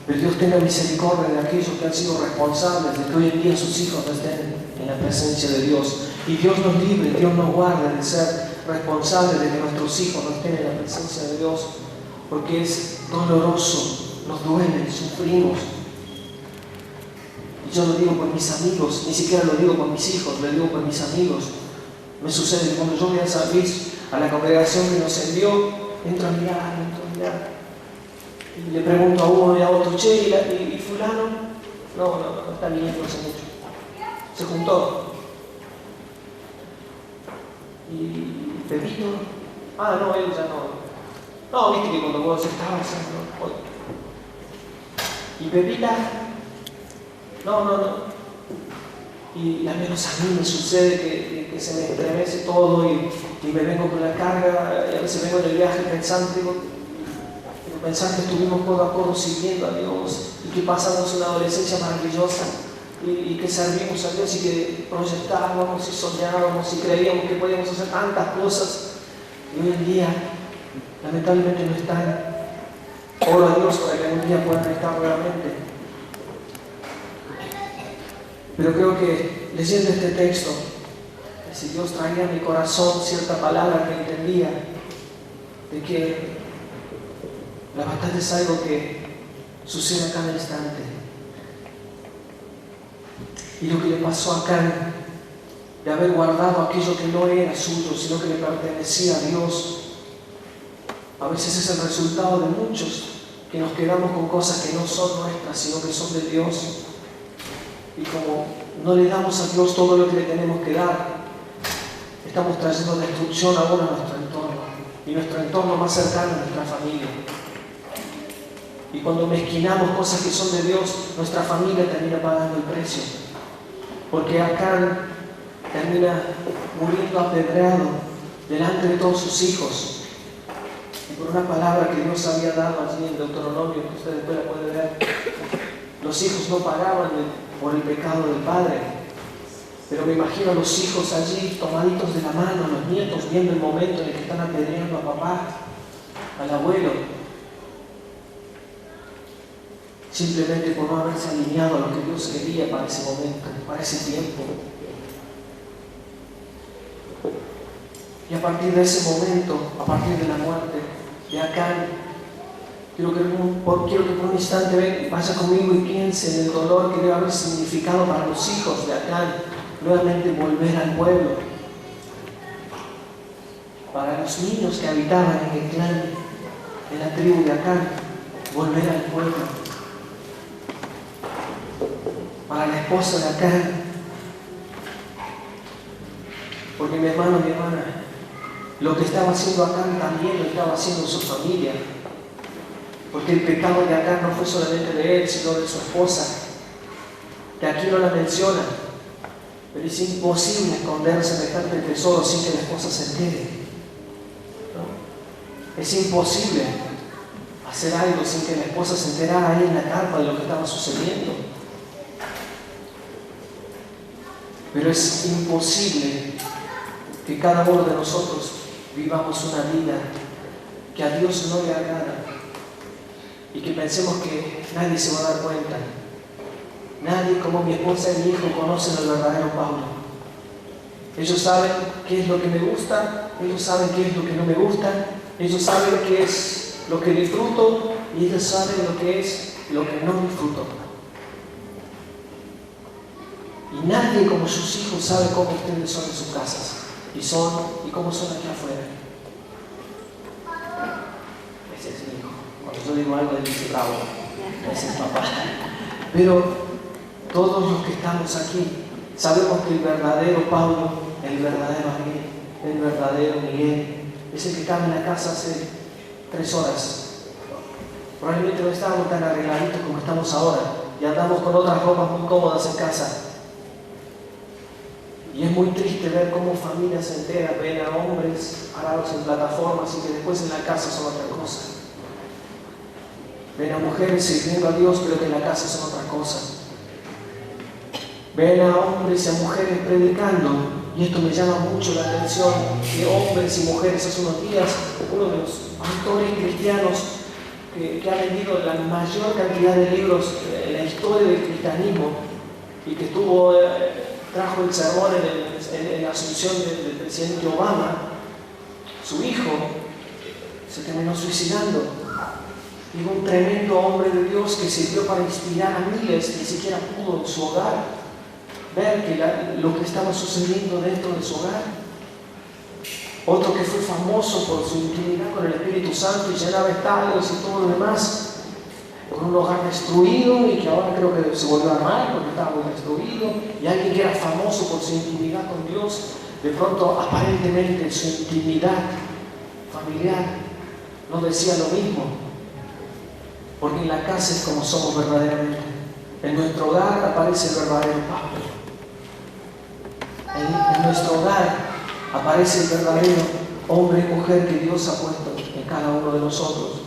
Pero Dios tenga misericordia de aquellos que han sido responsables de que hoy en día sus hijos no estén en la presencia de Dios. Y Dios nos libre, Dios nos guarde de ser responsables de que nuestros hijos no estén en la presencia de Dios, porque es doloroso, nos duele, sufrimos. Y yo lo digo por mis amigos, ni siquiera lo digo por mis hijos, lo digo por mis amigos. Me sucede que cuando yo voy a San Luis, a la congregación que nos envió, entro a mirar. Y le pregunto a uno y a otro, che, ¿y fulano? No está viniendo hace mucho. Se juntó. ¿Y Pepito? No, él ya no. No, viste que cuando vos estabas haciendo. ¿Y Pepita? No. Y al menos a mí me sucede que se me estremece todo y me vengo con la carga, y a veces vengo en el viaje pensando que estuvimos codo a codo sirviendo a Dios y que pasamos una adolescencia maravillosa y que servimos a Dios y que proyectábamos y soñábamos y creíamos que podíamos hacer tantas cosas y hoy en día lamentablemente no están. Oro a Dios para que algún día puedan estar nuevamente. Pero creo que leyendo este texto, si Dios traía a mi corazón cierta palabra que entendía de que la batalla es algo que sucede a cada instante. Y lo que le pasó a Acán, de haber guardado aquello que no era suyo, sino que le pertenecía a Dios, a veces es el resultado de muchos que nos quedamos con cosas que no son nuestras, sino que son de Dios. Y como no le damos a Dios todo lo que le tenemos que dar, estamos trayendo destrucción ahora a nuestro entorno. Y nuestro entorno más cercano es nuestra familia. Y cuando mezquinamos cosas que son de Dios, nuestra familia termina pagando el precio. Porque Acán termina muriendo apedreado delante de todos sus hijos. Y por una palabra que Dios había dado allí en Deuteronomio, que usted después la puede ver, los hijos no pagaban por el pecado del padre. Pero me imagino a los hijos allí tomaditos de la mano, los nietos viendo el momento en el que están apedreando a papá, al abuelo, simplemente por no haberse alineado a lo que Dios quería para ese momento, para ese tiempo. Y a partir de ese momento, a partir de la muerte de Acán, quiero que por un instante vaya conmigo y piense en el dolor que debe haber significado para los hijos de Acán nuevamente volver al pueblo. Para los niños que habitaban en el clan, en la tribu de Acán, volver al pueblo. Para la esposa de Acán, porque mi hermano, mi hermana, lo que estaba haciendo Acán también lo estaba haciendo su familia. Porque el pecado de Acán no fue solamente de él, sino de su esposa, que aquí no la menciona. Pero es imposible esconder semejante tesoro sin que la esposa se entere, ¿no? Es imposible hacer algo sin que la esposa se enterara ahí en la carpa de lo que estaba sucediendo. Pero es imposible que cada uno de nosotros vivamos una vida que a Dios no le agrada y que pensemos que nadie se va a dar cuenta. Nadie como mi esposa y mi hijo conocen al verdadero Pablo. Ellos saben qué es lo que me gusta, ellos saben qué es lo que no me gusta, ellos saben qué es lo que disfruto y ellos saben lo que es lo que no disfruto. Y nadie como sus hijos sabe cómo ustedes son en sus casas y cómo son aquí afuera. Ese es mi hijo. Cuando yo digo algo, él dice bravo. Ese es papá. Pero todos los que estamos aquí sabemos que el verdadero Pablo, el verdadero Ariel, el verdadero Miguel, es el que estaba en la casa hace 3 horas. Probablemente no estábamos tan arregladitos como estamos ahora y andamos con otras ropas muy cómodas en casa. Y es muy triste ver cómo familias enteras ven a hombres parados en plataformas y que después en la casa son otra cosa. Ven a mujeres sirviendo a Dios, pero que en la casa son otra cosa. Ven a hombres y a mujeres predicando, y esto me llama mucho la atención, que hombres y mujeres, hace unos días, uno de los autores cristianos que ha vendido la mayor cantidad de libros en la historia del cristianismo y que trajo el sermón en la asunción del presidente Obama, su hijo se terminó suicidando. Y un tremendo hombre de Dios que sirvió para inspirar a miles, ni siquiera pudo en su hogar ver que lo que estaba sucediendo dentro de su hogar. Otro que fue famoso por su intimidad con el Espíritu Santo y llenaba estadios y todo lo demás, con un hogar destruido y que ahora creo que se volvió a armar porque estaba muy destruido, y alguien que era famoso por su intimidad con Dios, de pronto aparentemente su intimidad familiar no decía lo mismo, porque en la casa es como somos verdaderamente. En nuestro hogar aparece el verdadero Pablo. En nuestro hogar aparece el verdadero hombre y mujer que Dios ha puesto en cada uno de nosotros.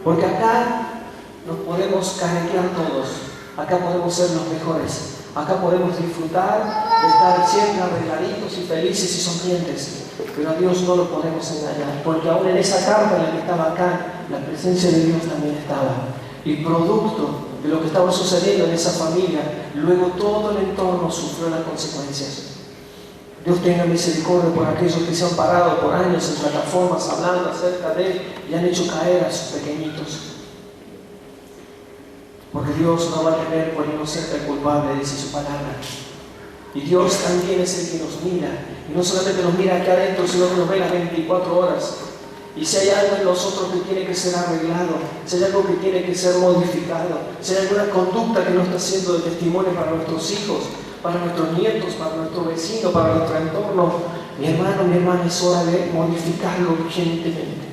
Porque acá nos podemos caretear todos, acá podemos ser los mejores, acá podemos disfrutar de estar siempre arregladitos y felices y sonrientes, pero a Dios no lo podemos engañar, porque aún en esa carta en la que estaba acá, la presencia de Dios también estaba. Y producto de lo que estaba sucediendo en esa familia, luego todo el entorno sufrió las consecuencias. Dios tenga misericordia por aquellos que se han parado por años en plataformas hablando acerca de Él y han hecho caer a sus pequeñitos. Porque Dios no va a tener por inocente al culpable, dice su palabra. Y Dios también es el que nos mira. Y no solamente nos mira aquí adentro, sino que nos ve las 24 horas. Y si hay algo en nosotros que tiene que ser arreglado, si hay algo que tiene que ser modificado, si hay alguna conducta que no está siendo de testimonio para nuestros hijos, para nuestros nietos, para nuestro vecino, para nuestro entorno, mi hermano, mi hermana, es hora de modificarlo urgentemente.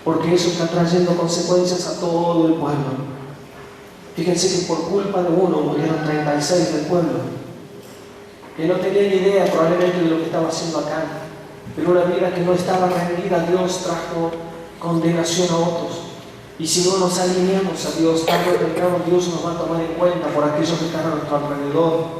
Porque eso está trayendo consecuencias a todo el pueblo. Fíjense que por culpa de uno murieron 36 del pueblo, que no tenían idea probablemente de lo que estaba haciendo acá. Pero una vida que no estaba rendida a Dios trajo condenación a otros. Y si no nos alineamos a Dios, tarde o temprano Dios nos va a tomar en cuenta por aquellos que están a nuestro alrededor,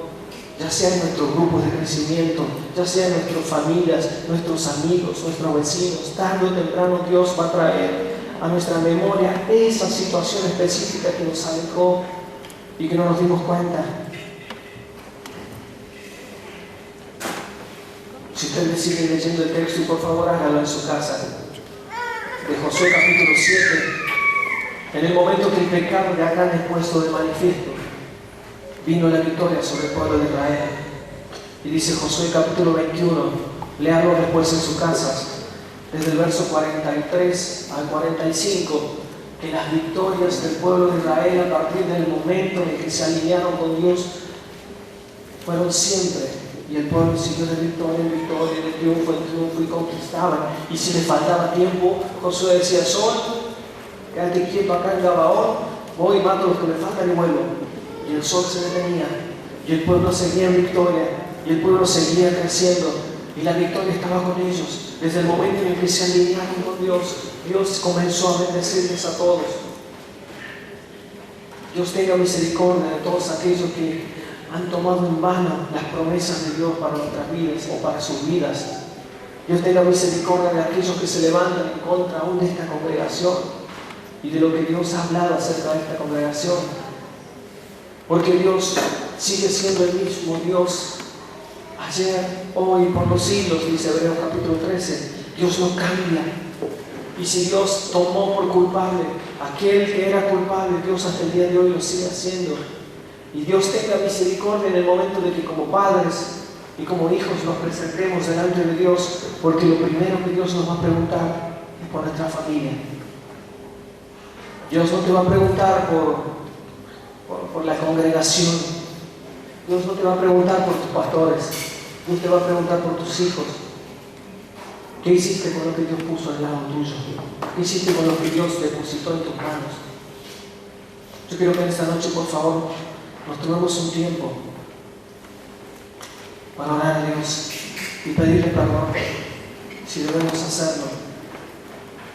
ya sea en nuestros grupos de crecimiento, ya sea en nuestras familias, nuestros amigos, nuestros vecinos. Tarde o temprano Dios va a traer a nuestra memoria esa situación específica que nos alejó y que no nos dimos cuenta. Si ustedes siguen leyendo el texto, y por favor háganlo en su casa, de Josué capítulo 7, en el momento que el pecado de Acán es puesto de manifiesto, vino la victoria sobre el pueblo de Israel. Y dice Josué capítulo 21, léalo después en sus casas, desde el verso 43 al 45, que las victorias del pueblo de Israel a partir del momento en que se alinearon con Dios fueron siempre. Y el pueblo siguió de victoria en victoria, de triunfo en triunfo, y conquistaban. Y si le faltaba tiempo, Josué decía: Sol, quédate quieto acá en Gabaón, voy y mato a los que me faltan y vuelvo. Y el sol se detenía, y el pueblo seguía en victoria, y el pueblo seguía creciendo, y la victoria estaba con ellos. Desde el momento en el que se alinearon con Dios, Dios comenzó a bendecirles a todos. Dios tenga misericordia de todos aquellos que han tomado en vano las promesas de Dios para nuestras vidas o para sus vidas. Dios tenga misericordia de aquellos que se levantan en contra aún de esta congregación y de lo que Dios ha hablado acerca de esta congregación. Porque Dios sigue siendo el mismo Dios ayer, hoy, por los siglos, dice Hebreos capítulo 13. Dios no cambia. Y si Dios tomó por culpable a aquel que era culpable, Dios hasta el día de hoy lo sigue haciendo. Y Dios tenga misericordia en el momento de que como padres y como hijos nos presentemos delante de Dios, porque lo primero que Dios nos va a preguntar es por nuestra familia. Dios no te va a preguntar por la congregación. Dios no te va a preguntar por tus pastores. Dios te va a preguntar por tus hijos. ¿Qué hiciste con lo que Dios puso al lado tuyo? ¿Qué hiciste con lo que Dios depositó en tus manos? Yo quiero que en esta noche, por favor, nos tomemos un tiempo para orar a Dios y pedirle perdón, si debemos hacerlo,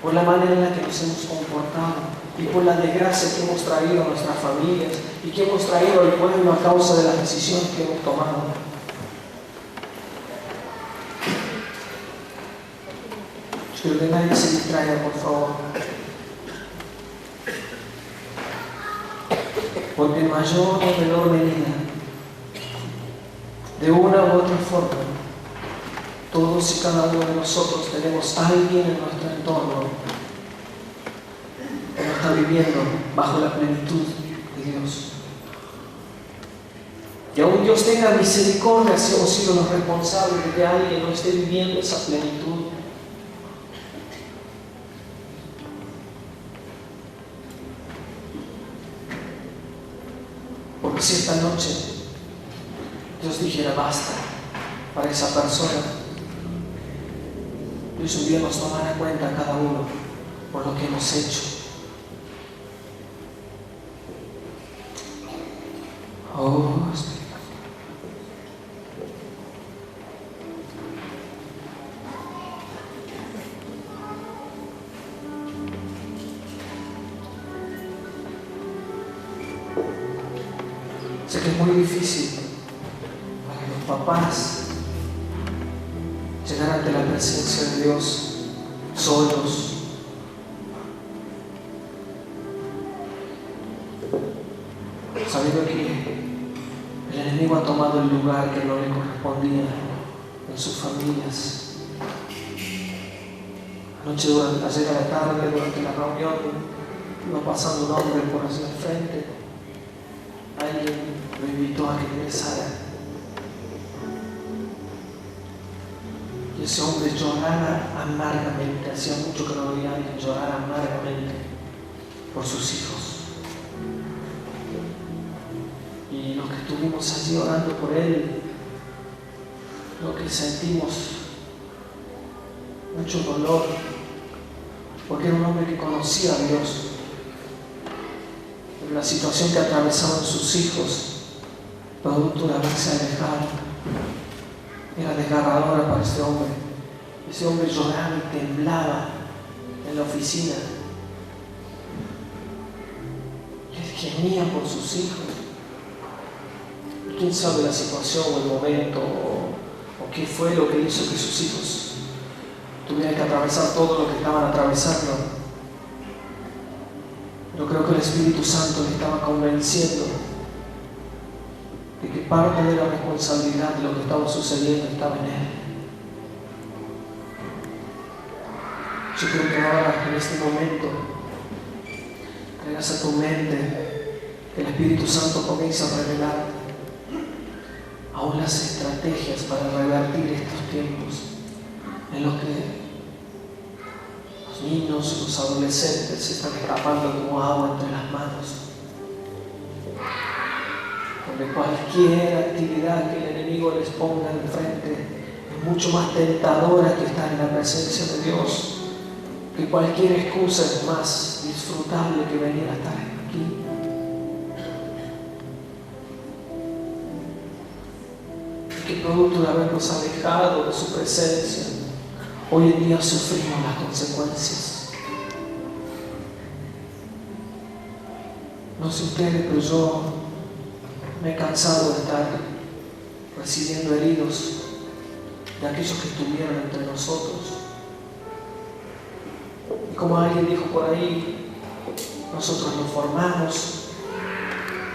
por la manera en la que nos hemos comportado y por la desgracia que hemos traído a nuestras familias y que hemos traído al pueblo a causa de las decisiones que hemos tomado. Quiero que nadie se distraiga, por favor. Porque en mayor o menor medida, de una u otra forma, todos y cada uno de nosotros tenemos a alguien en nuestro entorno que no está viviendo bajo la plenitud de Dios. Y aún Dios tenga misericordia si hemos sido los responsables de que alguien no esté viviendo esa plenitud. Porque si esta noche Dios dijera basta para esa persona, Dios un día nos tomará cuenta a cada uno por lo que hemos hecho. Oh, sé que es muy difícil para los papás llegar ante la presencia de Dios solos. Sabiendo que el enemigo ha tomado el lugar que no le correspondía en sus familias. Anoche, ayer a la tarde, durante la reunión, iba pasando un hombre por hacia el frente. Alguien lo invitó a que ingresara. Y Y ese hombre llorara amargamente. Hacía mucho que no veía a alguien llorar amargamente por sus hijos. Y los que estuvimos allí orando por él, lo que sentimos mucho dolor, porque era un hombre que conocía a Dios. Pero la situación que atravesaban sus hijos, producto de haberse alejado, era desgarradora para este hombre. Ese hombre lloraba y temblaba en la oficina. Él gemía por sus hijos. ¿Quién sabe la situación o el momento o qué fue lo que hizo que sus hijos tuvieran que atravesar todo lo que estaban atravesando? Pero creo que el Espíritu Santo le estaba convenciendo de que parte de la responsabilidad de lo que estaba sucediendo estaba en él. Yo creo que ahora, en este momento, traigas a tu mente que el Espíritu Santo comienza a revelar aún las estrategias para revertir estos tiempos en los que los niños y los adolescentes se están escapando como agua entre las manos, donde cualquier actividad que el enemigo les ponga enfrente es mucho más tentadora que estar en la presencia de Dios, que cualquier excusa es más disfrutable que venir a estar aquí. Que producto de habernos alejado de su presencia, hoy en día sufrimos las consecuencias. No sé ustedes, pero yo me he cansado de estar recibiendo heridos de aquellos que estuvieron entre nosotros. Y como alguien dijo por ahí, nosotros nos formamos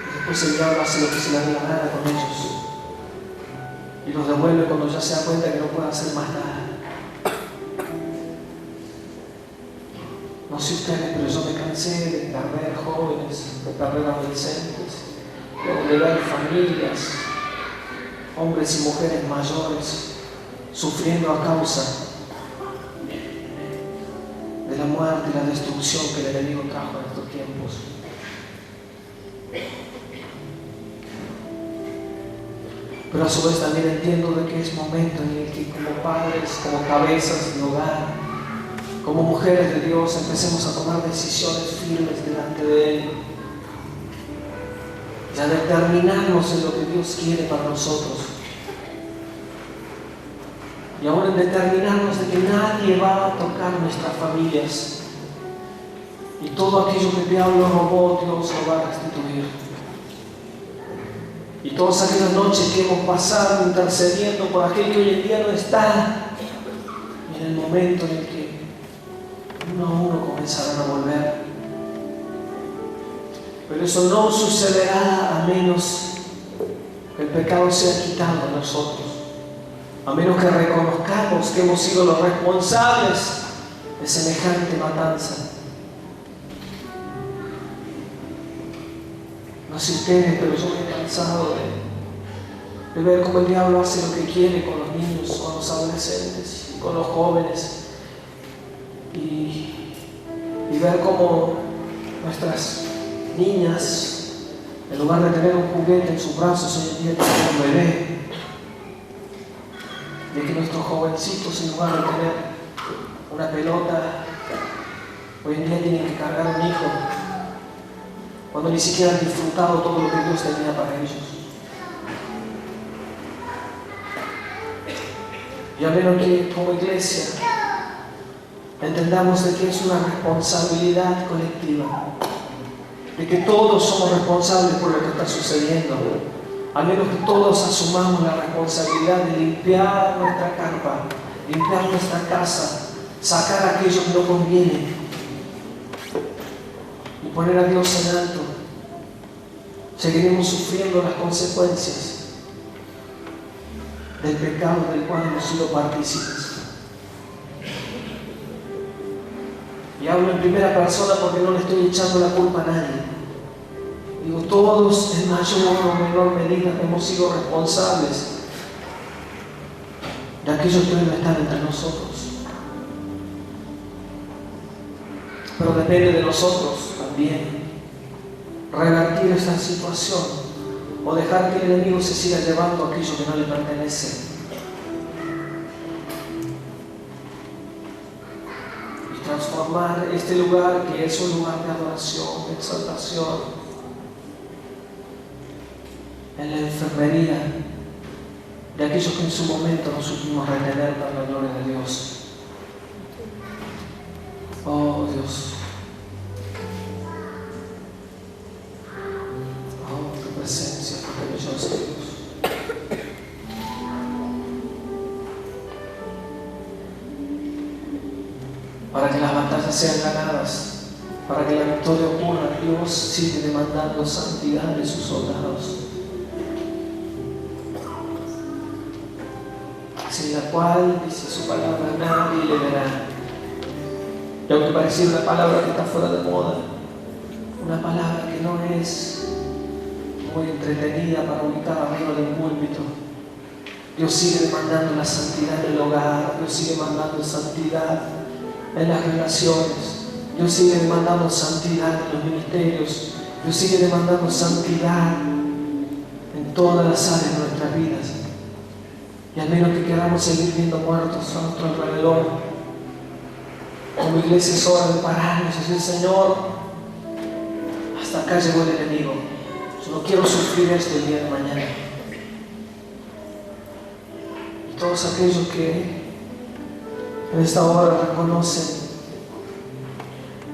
y después el diablo hace lo que se le dé la gana con ellos. Y los devuelve cuando ya se da cuenta que no puede hacer más nada. No sé ustedes, pero yo me cansé de perder jóvenes, de perder adolescentes, de ver familias, hombres y mujeres mayores, sufriendo a causa de la muerte y la destrucción que el enemigo trajo en estos tiempos. Pero a su vez también entiendo de que es momento en el que como padres, como cabezas de hogar, como mujeres de Dios, empecemos a tomar decisiones firmes delante de Él y a determinarnos en lo que Dios quiere para nosotros. Y aún en determinarnos de que nadie va a tocar nuestras familias y todo aquello que el diablo robó, Dios lo va a restituir. Y todas aquellas noches que hemos pasado intercediendo por aquel que hoy en día no está, y en el momento en el que uno a uno comenzarán a volver. Pero eso no sucederá a menos que el pecado sea quitado de nosotros, a menos que reconozcamos que hemos sido los responsables de semejante matanza. No sé ustedes, pero yo me he cansado de ver cómo el diablo hace lo que quiere con los niños, con los adolescentes, con los jóvenes, y ver cómo nuestras niñas, en lugar de tener un juguete en sus brazos, hoy en día tienen un bebé, de que nuestros jovencitos, en lugar de tener una pelota, hoy en día tienen que cargar un hijo, cuando ni siquiera han disfrutado todo lo que Dios tenía para ellos. Y a menos que como iglesia entendamos de que es una responsabilidad colectiva, de que todos somos responsables por lo que está sucediendo, a menos que todos asumamos la responsabilidad de limpiar nuestra carpa, limpiar nuestra casa, sacar aquello que no conviene y poner a Dios en alto, seguiremos sufriendo las consecuencias del pecado del cual hemos sido partícipes. Y hablo en primera persona porque no le estoy echando la culpa a nadie. Digo, todos en mayor o menor medida hemos sido responsables de aquellos que hoy no están entre nosotros. Pero depende de nosotros también revertir esta situación o dejar que el enemigo se siga llevando a aquello que no le pertenece. Y transformar este lugar, que es un lugar de adoración, de exaltación, en la enfermería de aquellos que en su momento no supimos retener para la gloria de Dios. Oh Dios, oh tu presencia, tu maravillosa Dios. Para que las batallas sean ganadas, para que la victoria ocurra, Dios sigue demandando santidad de sus soldados, sin la cual, dice su palabra, nadie le verá. Y aunque pareciera una palabra que está fuera de moda, una palabra que no es muy entretenida para ubicar arriba del púlpito, Dios sigue demandando la santidad en el hogar, Dios sigue demandando santidad en las relaciones, Dios sigue demandando santidad en los ministerios, Dios sigue demandando santidad en todas las áreas de nuestras vidas. Y al menos que queramos seguir viendo muertos a nuestro alrededor, como iglesia es hora de pararnos y decir: Señor, hasta acá llegó el enemigo, yo no quiero sufrir esto el día de mañana. Y todos aquellos que en esta hora reconocen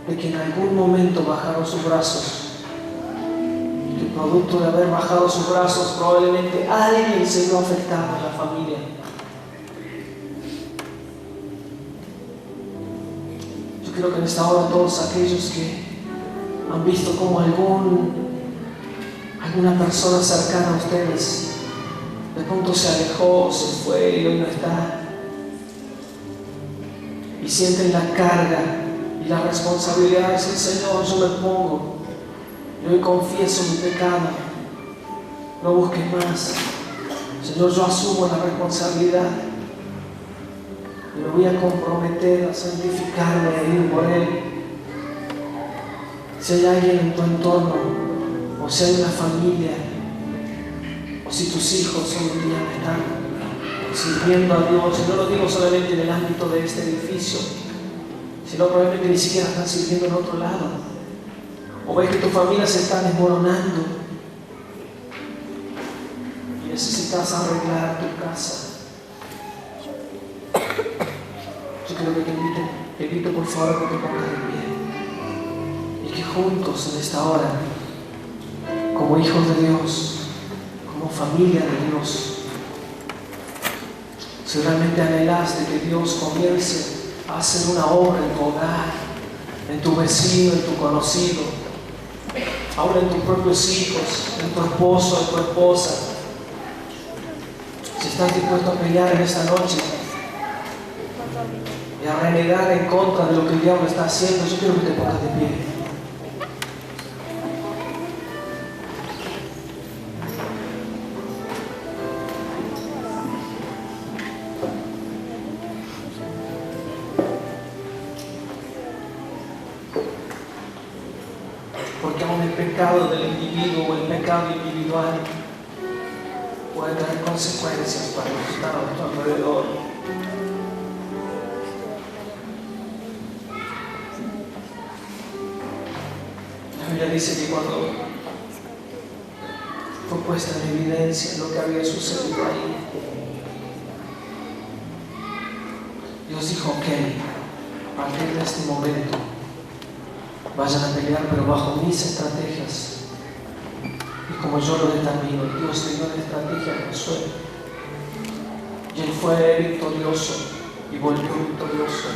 de que en algún momento bajaron sus brazos, que producto de haber bajado sus brazos probablemente alguien se vio afectado en la familia. Yo creo que en esta hora todos aquellos que han visto como alguna persona cercana a ustedes de pronto se alejó, se fue y hoy no está, y sienten la carga y la responsabilidad de decir: Señor, yo me pongo, yo hoy confieso mi pecado, no busques más. Señor, yo asumo la responsabilidad y me voy a comprometer a santificarme, a ir por Él. Si hay alguien en tu entorno, o si hay una familia, o si tus hijos hoy en día están sirviendo a Dios, y no lo digo solamente en el ámbito de este edificio, sino probablemente ni siquiera están sirviendo en otro lado, o ves que tu familia se está desmoronando y necesitas arreglar tu casa, yo creo que te invito por favor que te pongas de pie y que juntos en esta hora, como hijos de Dios, como familia de Dios, si realmente anhelas de que Dios comience a hacer una obra en tu hogar, en tu vecino, en tu conocido, ahora en tus propios hijos, en tu esposo, en tu esposa, si estás dispuesto a pelear en esta noche y a renegar en contra de lo que el diablo está haciendo, yo quiero que te pongas de pie. Porque aún el pecado del individuo o el pecado individual puede tener consecuencias para los que están a nuestro alrededor. La Biblia dice que cuando fue puesta en evidencia lo que había sucedido ahí, Dios dijo: ok, a partir de este momento vayan a pelear, pero bajo mis estrategias y como yo lo determino. Dios le dio la estrategia a Josué y él fue victorioso y volvió victorioso.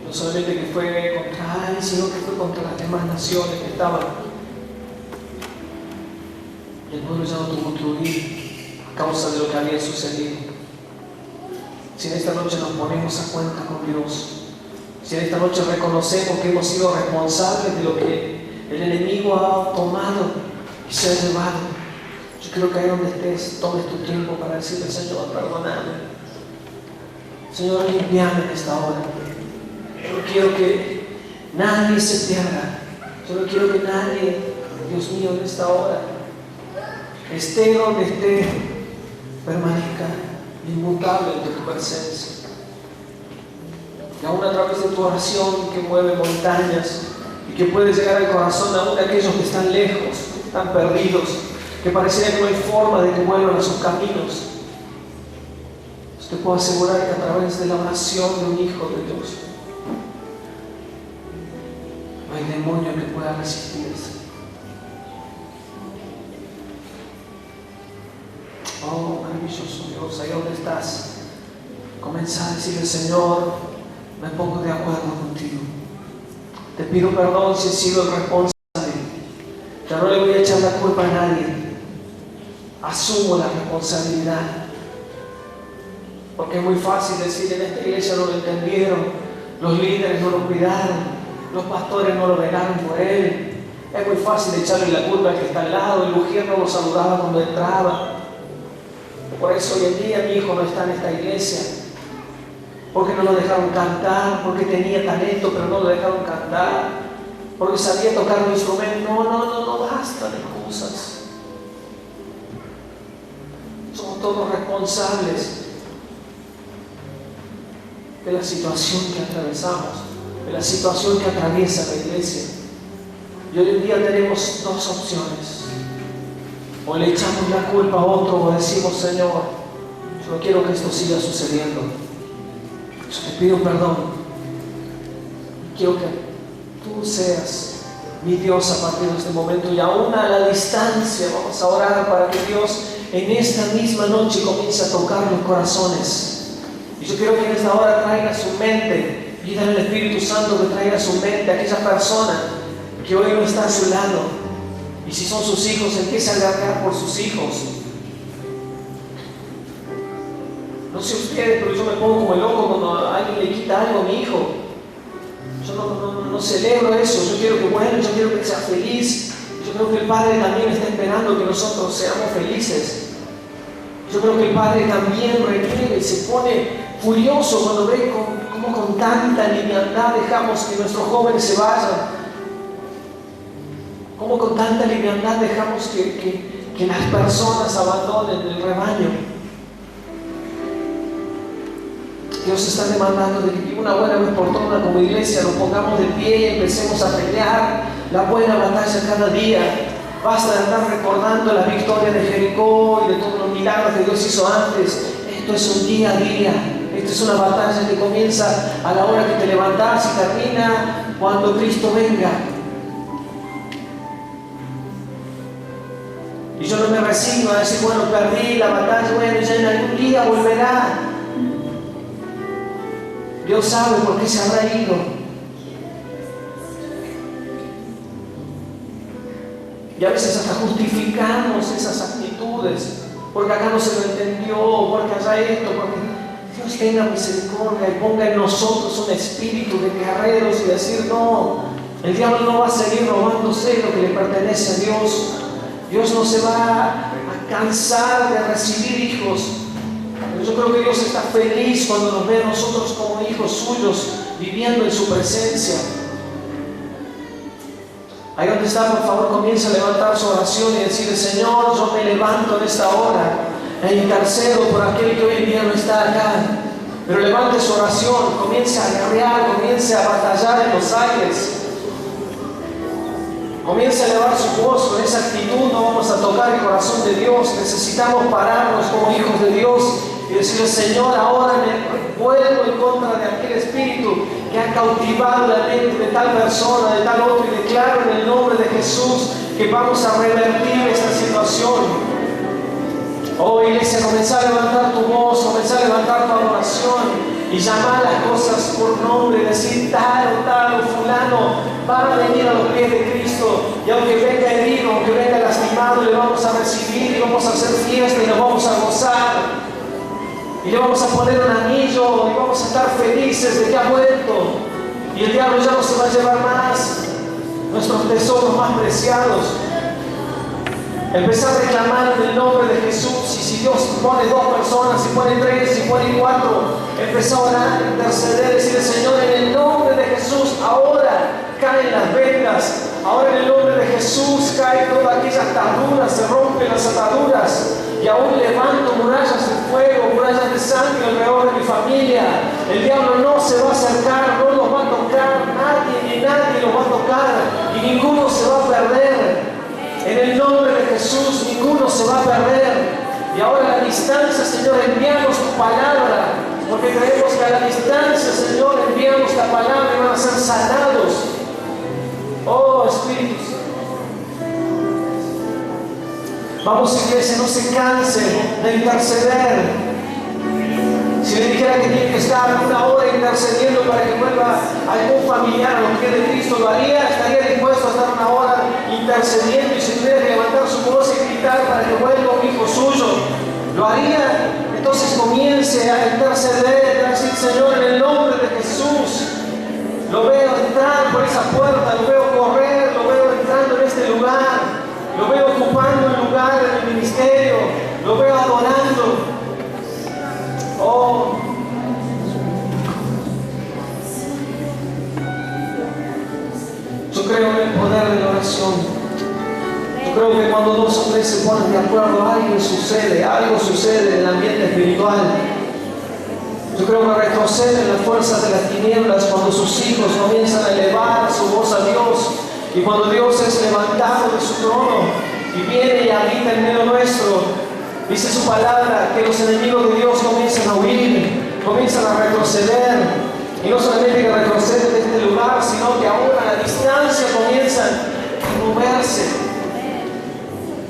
No solamente que fue contra él, sino que fue contra las demás naciones que estaban. Y el pueblo ya no tuvo que huir a causa de lo que había sucedido. Si en esta noche nos ponemos a cuenta con Dios, si en esta noche reconocemos que hemos sido responsables de lo que el enemigo ha tomado y se ha llevado, Yo quiero que ahí donde estés, tomes tu tiempo para decirle: Señor, perdóname. Señor, limpiame en esta hora. Yo no quiero que nadie se pierda. Yo no quiero que nadie, Dios mío, en esta hora, esté donde esté, permanezca inmutable ante tu presencia. Y aún a través de tu oración que mueve montañas y que puede llegar al corazón aún de aquellos que están lejos, que están perdidos, que pareciera que no hay forma de que vuelvan a sus caminos. Te puedo asegurar que a través de la oración de un hijo de Dios no hay demonio que pueda resistirse. Oh, maravilloso Dios, ahí donde estás, comienza a decirle: Señor, me pongo de acuerdo contigo. Te pido perdón si he sido el responsable. Ya no le voy a echar la culpa a nadie. Asumo la responsabilidad. Porque es muy fácil decir: en esta iglesia no lo entendieron, los líderes no lo cuidaron, los pastores no lo venaron por él. Es muy fácil echarle la culpa al que está al lado, el mujer no lo saludaba cuando entraba. Por eso hoy en día mi hijo no está en esta iglesia. Porque no lo dejaron cantar, porque tenía talento pero no lo dejaron cantar, porque sabía tocar un instrumento. No basta de excusas. Somos todos responsables de la situación que atravesamos, de la situación que atraviesa la iglesia. Y hoy en día tenemos dos opciones: o le echamos la culpa a otro, o decimos: Señor, yo no quiero que esto siga sucediendo. Yo te pido perdón. Quiero que tú seas mi Dios a partir de este momento, y aún a la distancia vamos a orar para que Dios en esta misma noche comience a tocar los corazones. Y yo quiero que en esta hora traiga a su mente, pídale al Espíritu Santo que traiga a su mente a aquella persona que hoy no está a su lado. Y si son sus hijos, empiece a agarrar por sus hijos. No sé ustedes, pero yo me pongo como el loco cuando alguien le quita algo a mi hijo. Yo no celebro eso. Yo quiero que bueno, yo quiero que sea feliz. Yo creo que el Padre también está esperando que nosotros seamos felices. Yo creo que el Padre también reniega y se pone furioso cuando ve cómo con tanta liviandad dejamos que nuestros jóvenes se vayan. Cómo con tanta liviandad dejamos que las personas abandonen el rebaño. Dios está demandando de que una buena vez por todas como iglesia nos pongamos de pie y empecemos a pelear la buena batalla cada día. Basta de andar recordando la victoria de Jericó y de todos los milagros que Dios hizo antes. Esto es un día a día. Esto es una batalla que comienza a la hora que te levantas y termina cuando Cristo venga. Y yo no me resigno a decir: bueno, perdí la batalla, bueno, ya en algún día volverá. Dios sabe por qué se habrá ido. Y a veces hasta justificamos esas actitudes, porque acá no se lo entendió, porque allá esto, porque Dios tenga misericordia y ponga en nosotros un espíritu de guerreros y decir: no, el diablo no va a seguir robándose lo que le pertenece a Dios. Dios no se va a cansar de recibir hijos. Pero yo creo que Dios está feliz cuando nos ve a nosotros como hijos suyos viviendo en su presencia. Ahí donde está, por favor, comienza a levantar su oración y decirle: Señor, yo me levanto en esta hora e intercedo por aquel que hoy en día no está acá. Pero levante su oración, comience a guerrear, comience a batallar en los aires. Comience a elevar su voz con esa actitud. No vamos a tocar el corazón de Dios. Necesitamos pararnos como hijos de Dios y decirle: Señor, ahora me vuelvo en contra de aquel espíritu que ha cautivado la mente de tal persona, de tal otro, y declaro en el nombre de Jesús que vamos a revertir esta situación. Oh, iglesia, comenzá a levantar tu voz, comenzá a levantar tu adoración y llamar las cosas por nombre, decir: tal o fulano va a venir a los pies de Cristo, y aunque venga herido, aunque venga lastimado, le vamos a recibir y vamos a hacer fiesta y nos vamos a gozar y le vamos a poner un anillo y vamos a estar felices de que ha vuelto, y el diablo ya no se va a llevar más nuestros tesoros más preciados. Empezar a reclamar en el nombre de Jesús. Y si Dios pone 2 personas, si pone 3, si pone 4, empezar a orar, interceder, decirle: Señor, en el nombre de Jesús, ahora caen las vendas. Ahora en el nombre de Jesús caen todas aquellas ataduras, se rompen las ataduras. Y aún levanto murallas de fuego, murallas de sangre alrededor de mi familia. El diablo no se va a acercar, no los va a tocar, nadie ni nadie los va a tocar, y ninguno se va a perder. En el nombre de Jesús, ninguno se va a perder. Y ahora a la distancia, Señor, envíanos tu palabra, porque creemos que a la distancia, Señor, envíanos la palabra y van a ser sanados. Oh, Espíritu Santo. Vamos, iglesia, no se canse de interceder. Si le dijera que tiene que estar 1 hora intercediendo para que vuelva algún familiar a los pies de Cristo, lo haría. Estaría dispuesto a estar 1 hora intercediendo, y si tuviera que levantar su voz y gritar para que vuelva un hijo suyo, lo haría. Entonces comience a interceder, a decir: Señor, en el nombre de Jesús, lo veo entrar por esa puerta, lo veo correr, lo veo entrando en este lugar, lo veo ocupando el lugar en el ministerio, lo veo adorando. Oh, yo creo en el poder de la oración. Yo creo que cuando 2 o 3 se ponen de acuerdo, algo sucede en el ambiente espiritual. Yo creo que retroceden las fuerzas de las tinieblas cuando sus hijos comienzan a elevar su voz a Dios, y cuando Dios es levantado de su trono y viene y habita en medio nuestro. Dice su palabra que los enemigos de Dios comienzan a huir, comienzan a retroceder, y no solamente que retroceden de este lugar, sino que aún a la distancia comienzan a moverse.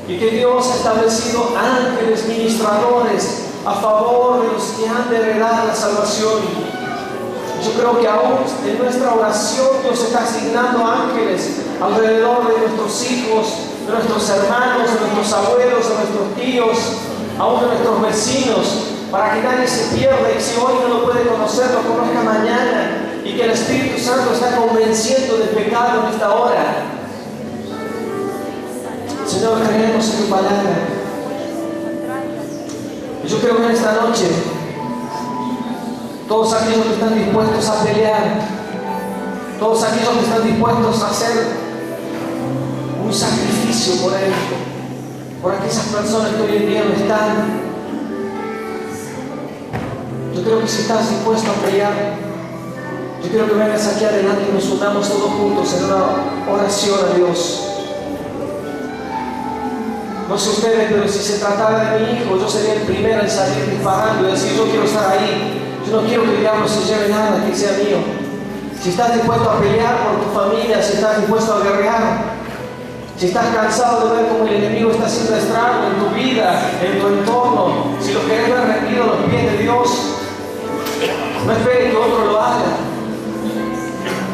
Y que Dios ha establecido ángeles ministradores a favor de los que han de heredar la salvación. Yo creo que aún en nuestra oración Dios está asignando ángeles alrededor de nuestros hijos, de nuestros hermanos, de nuestros abuelos, de nuestros tíos, aún de nuestros vecinos, para que nadie se pierda, y si hoy no lo puede conocer, lo conozca mañana, y que el Espíritu Santo está convenciendo del pecado en esta hora. Señor, creemos en tu palabra. Y yo creo que en esta noche todos aquellos que están dispuestos a pelear, todos aquellos que están dispuestos a hacer un sacrificio por Él, por aquellas personas que hoy en día no están. Yo creo que si estás dispuesto a pelear, yo quiero que vengas aquí adelante y nos unamos todos juntos en una oración a Dios. No sé ustedes, pero si se tratara de mi hijo, yo sería el primero en salir disparando y decir: yo quiero estar ahí. Yo no quiero que el diablo se lleve nada que sea mío. Si estás dispuesto a pelear por tu familia, si estás dispuesto a guerrear, si estás cansado de ver cómo el enemigo está haciendo estrago en tu vida, en tu entorno, si lo querés ver rendido a los pies de Dios, no esperes que otro lo haga.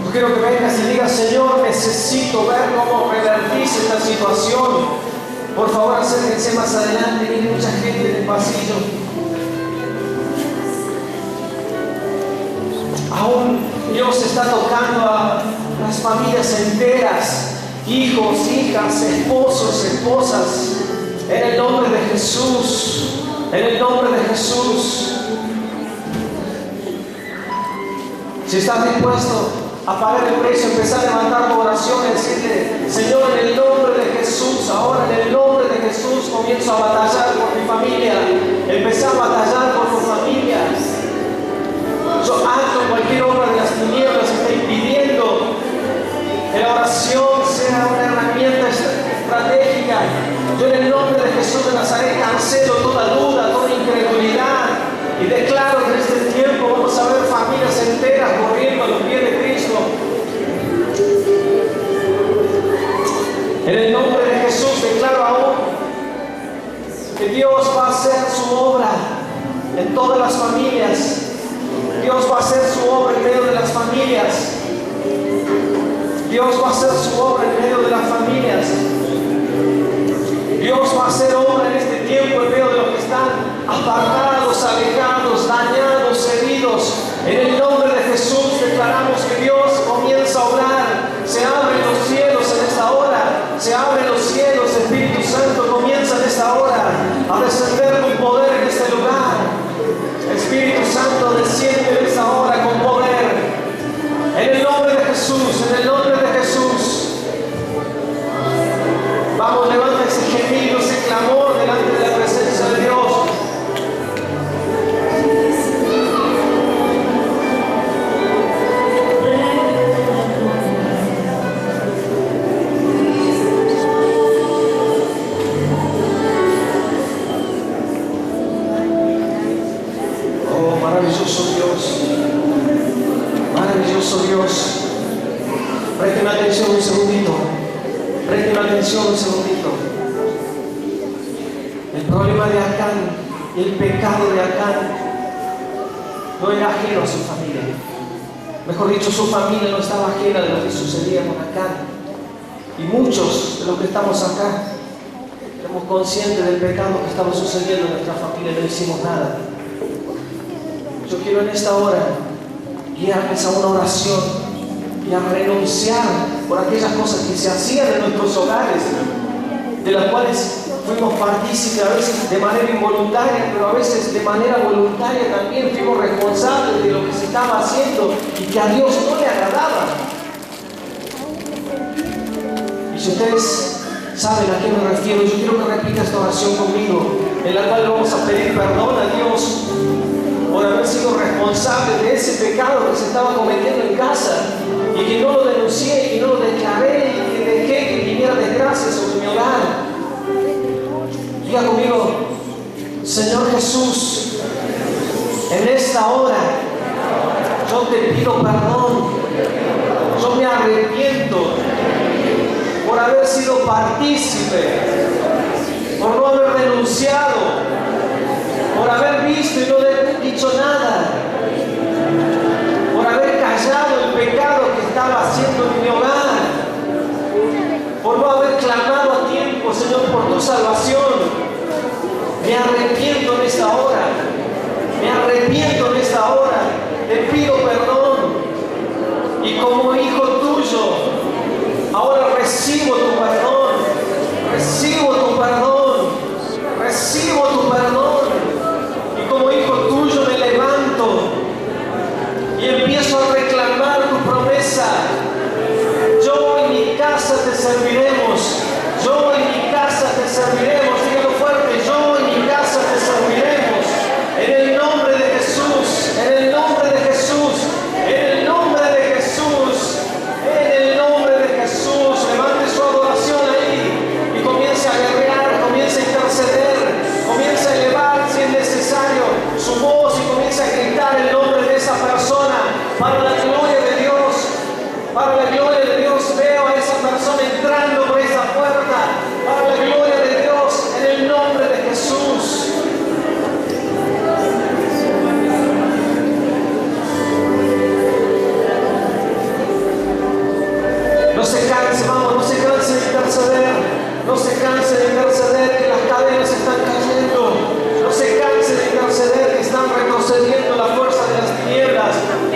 Yo quiero que vengas y digas: Señor, necesito ver cómo revertís esta situación. Por favor, acérquense más adelante, viene mucha gente en el pasillo. Aún Dios está tocando a las familias enteras, hijos, hijas, esposos, esposas, en el nombre de Jesús, en el nombre de Jesús. Si estás dispuesto a pagar el precio, empezar a levantar tu oración y decirle: Señor, en el nombre de Jesús, ahora en el nombre de Jesús comienzo a batallar por mi familia, empezar a batallar por tu familia. Yo ato cualquier obra de las tinieblas que está impidiendo que la oración sea una herramienta estratégica. Yo en el nombre de Jesús de Nazaret cancelo toda duda, toda incredulidad, y declaro que en este tiempo vamos a ver familias enteras corriendo a los pies de Cristo. En el nombre de Jesús declaro aún que Dios va a hacer su obra en todas las familias. Dios va a hacer su obra en medio de las familias. Dios va a hacer su obra en medio de las familias. Dios va a hacer obra en este tiempo en medio de los que están apartados, alejados, dañados, heridos. En el nombre de Jesús declaramos que Dios comienza a obrar. Se abren los cielos en esta hora. Se abren los cielos, Espíritu Santo comienza Maravilloso Dios, maravilloso Dios. Presten atención un segundito, presten atención un segundito. El problema de Acán y el pecado de Acán no era ajeno a su familia. Mejor dicho, su familia no estaba ajena de lo que sucedía con Acán. Y muchos de los que estamos acá somos conscientes del pecado que estaba sucediendo en nuestra familia y no hicimos nada. Yo quiero en esta hora guiarles a una oración y a renunciar por aquellas cosas que se hacían en nuestros hogares, de las cuales fuimos partícipes, a veces de manera involuntaria, pero a veces de manera voluntaria también fuimos responsables de lo que se estaba haciendo y que a Dios no le agradaba. Y si ustedes saben a qué me refiero, yo quiero que repita esta oración conmigo, en la cual vamos a pedir perdón a Dios por haber sido responsable de ese pecado que se estaba cometiendo en casa y que no lo denuncié y no lo declaré y que dejé que viniera desgracia sobre mi hogar. Diga conmigo: Señor Jesús, en esta hora yo te pido perdón, yo me arrepiento por haber sido partícipe, por no haber denunciado, por haber visto y no haber dicho nada, por haber callado el pecado que estaba haciendo en mi hogar, por no haber clamado a tiempo, Señor, por tu salvación. Me arrepiento en esta hora, me arrepiento en esta hora, te pido perdón y como hijo tuyo ahora recibo tu perdón, recibo tu perdón, recibo tu perdón. Y como hijo tuyo me levanto y empiezo a reclamar tu promesa. Yo y mi casa te serviremos, yo y mi casa te serviremos. Dígalo fuerte: yo y mi casa te serviremos. En el nombre de Jesús, en el nombre de Jesús, en el nombre de Jesús, en el nombre de Jesús. Levante su adoración ahí y comience a guerrear, comience a interceder, comience a elevar si es necesario su voz y comience a gritar el nombre de esa persona para la gloria de Dios, para la gloria de Dios. Veo a esa persona entrando por esa puerta, para la gloria de Dios, en el nombre de Jesús. No se canse, vamos, no se canse de interceder, no se canse de interceder, que las cadenas están cayendo, no se canse de interceder, que están retrocediendo la fuerza de las tinieblas,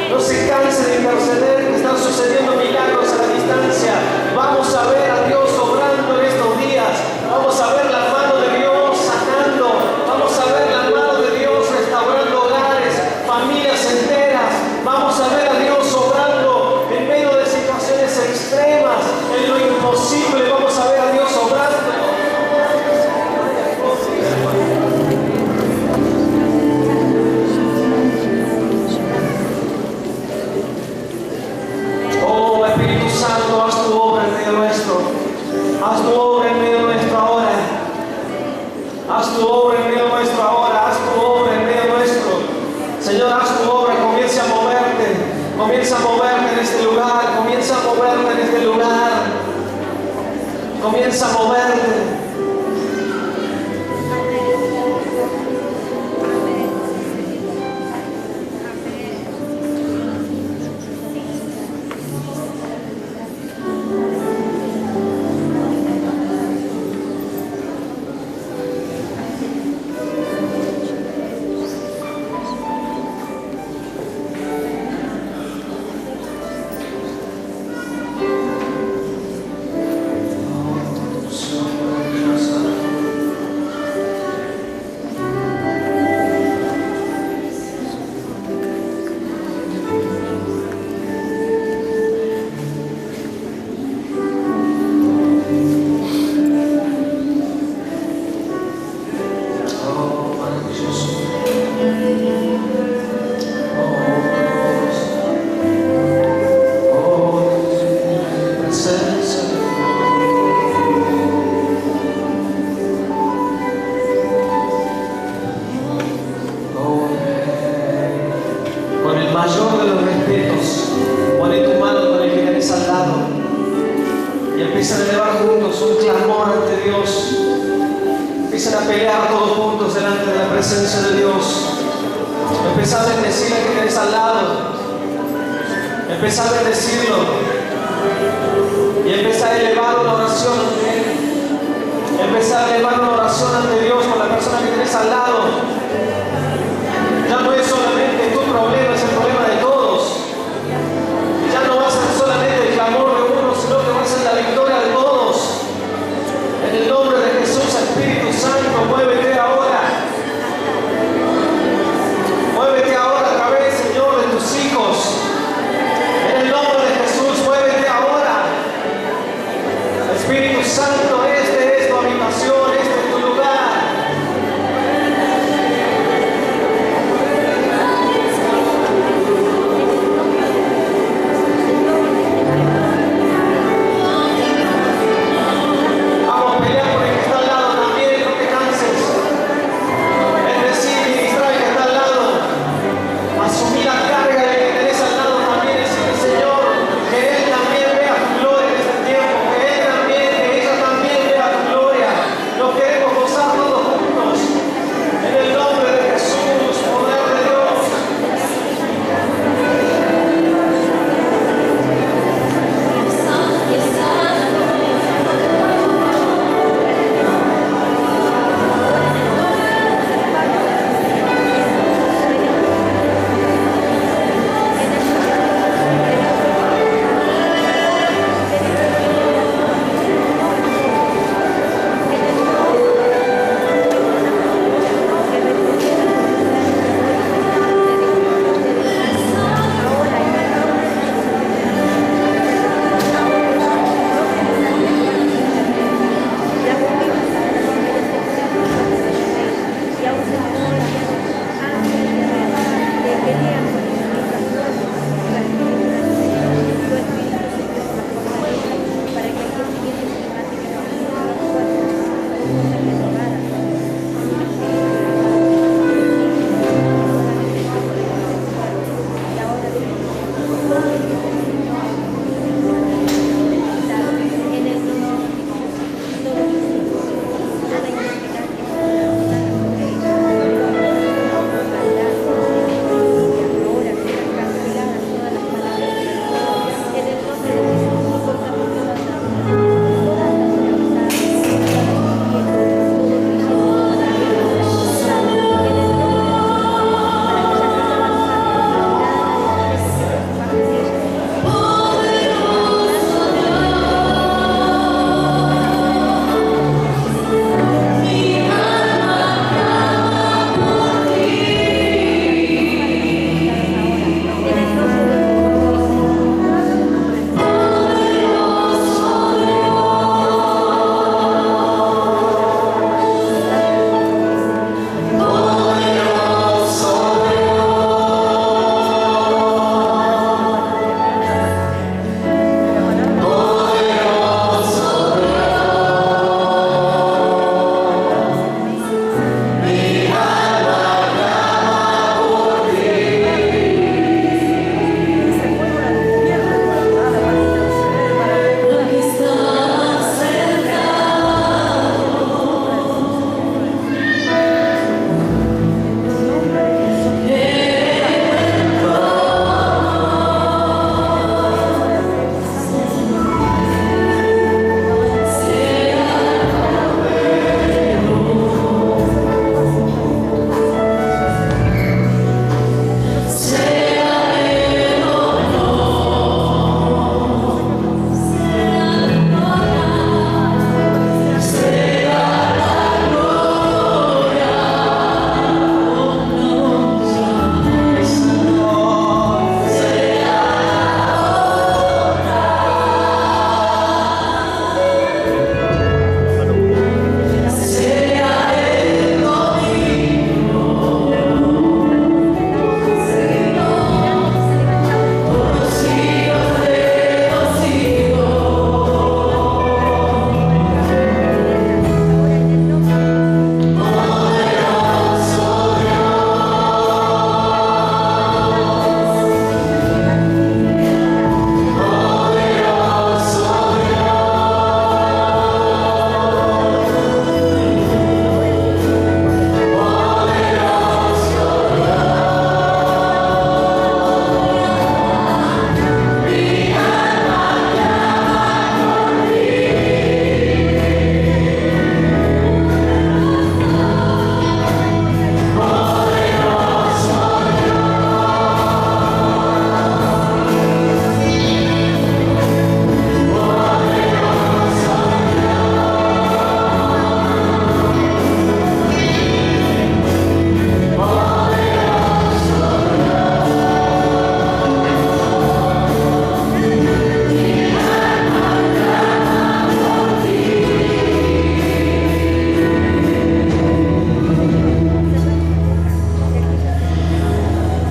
no se canse de interceder, que están sucediendo milagros a la distancia. Vamos a ver a Dios obrando en estos días, vamos a ver la mano de Dios sanando, vamos a ver la mano de Dios restaurando hogares, familias enteras, vamos a ver a Dios obrando en medio de situaciones extremas, en lo imposible, vamos a ver a Dios obrando. Oh Espíritu Santo, haz tu obra en medio nuestro, haz tu obra en medio nuestro ahora, haz tu obra en medio nuestro ahora, haz tu obra en medio nuestro. Señor, haz tu obra, comienza a moverte en este lugar, comienza a moverte en este lugar, comienza a moverte. mayor de los respetos, pone tu mano con el que tenés al lado y empiezan a elevar juntos un clamor ante Dios. Empiezan a pelear todos juntos delante de la presencia de Dios. Empezá a bendecir al que tenés al lado. Empezá a bendecirlo y empezá a elevar una oración ante Él. Empezá a elevar una oración ante Dios con la persona que tenés al lado. Ya no es solamente tu problema, es el problema de todos. Ya no va a ser solamente el clamor de uno, sino que va a ser la victoria de todos. En el nombre de Jesús, Espíritu Santo, muévete ahora. Muévete ahora a través, Señor, de tus hijos. En el nombre de Jesús, muévete ahora. Espíritu Santo, este es tu habitación, este es tu lugar.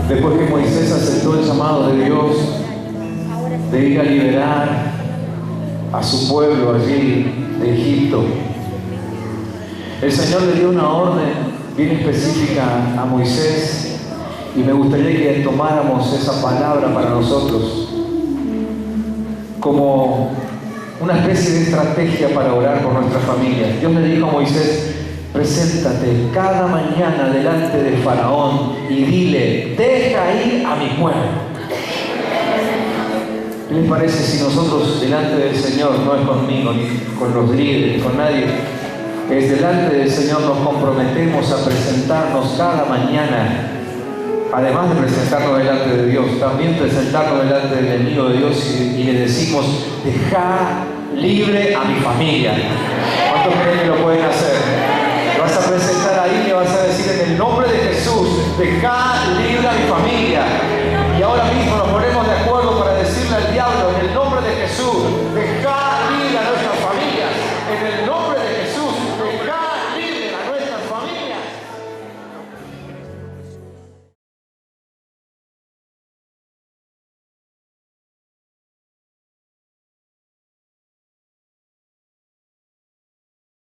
Después que Moisés aceptó el llamado de Dios de ir a liberar a su pueblo allí de Egipto, el Señor le dio una orden bien específica a Moisés, y me gustaría que tomáramos esa palabra para nosotros como una especie de estrategia para orar por nuestra familia. Dios le dijo a Moisés: preséntate cada mañana delante de Faraón y dile: deja ir a mi pueblo. ¿Qué les parece si nosotros delante del Señor, no es conmigo, ni con los líderes, con nadie, es delante del Señor, nos comprometemos a presentarnos cada mañana, además de presentarnos delante de Dios, también presentarnos delante del enemigo de Dios y le decimos: deja libre a mi familia? ¿Cuántos creen que lo pueden hacer? Vas a presentar ahí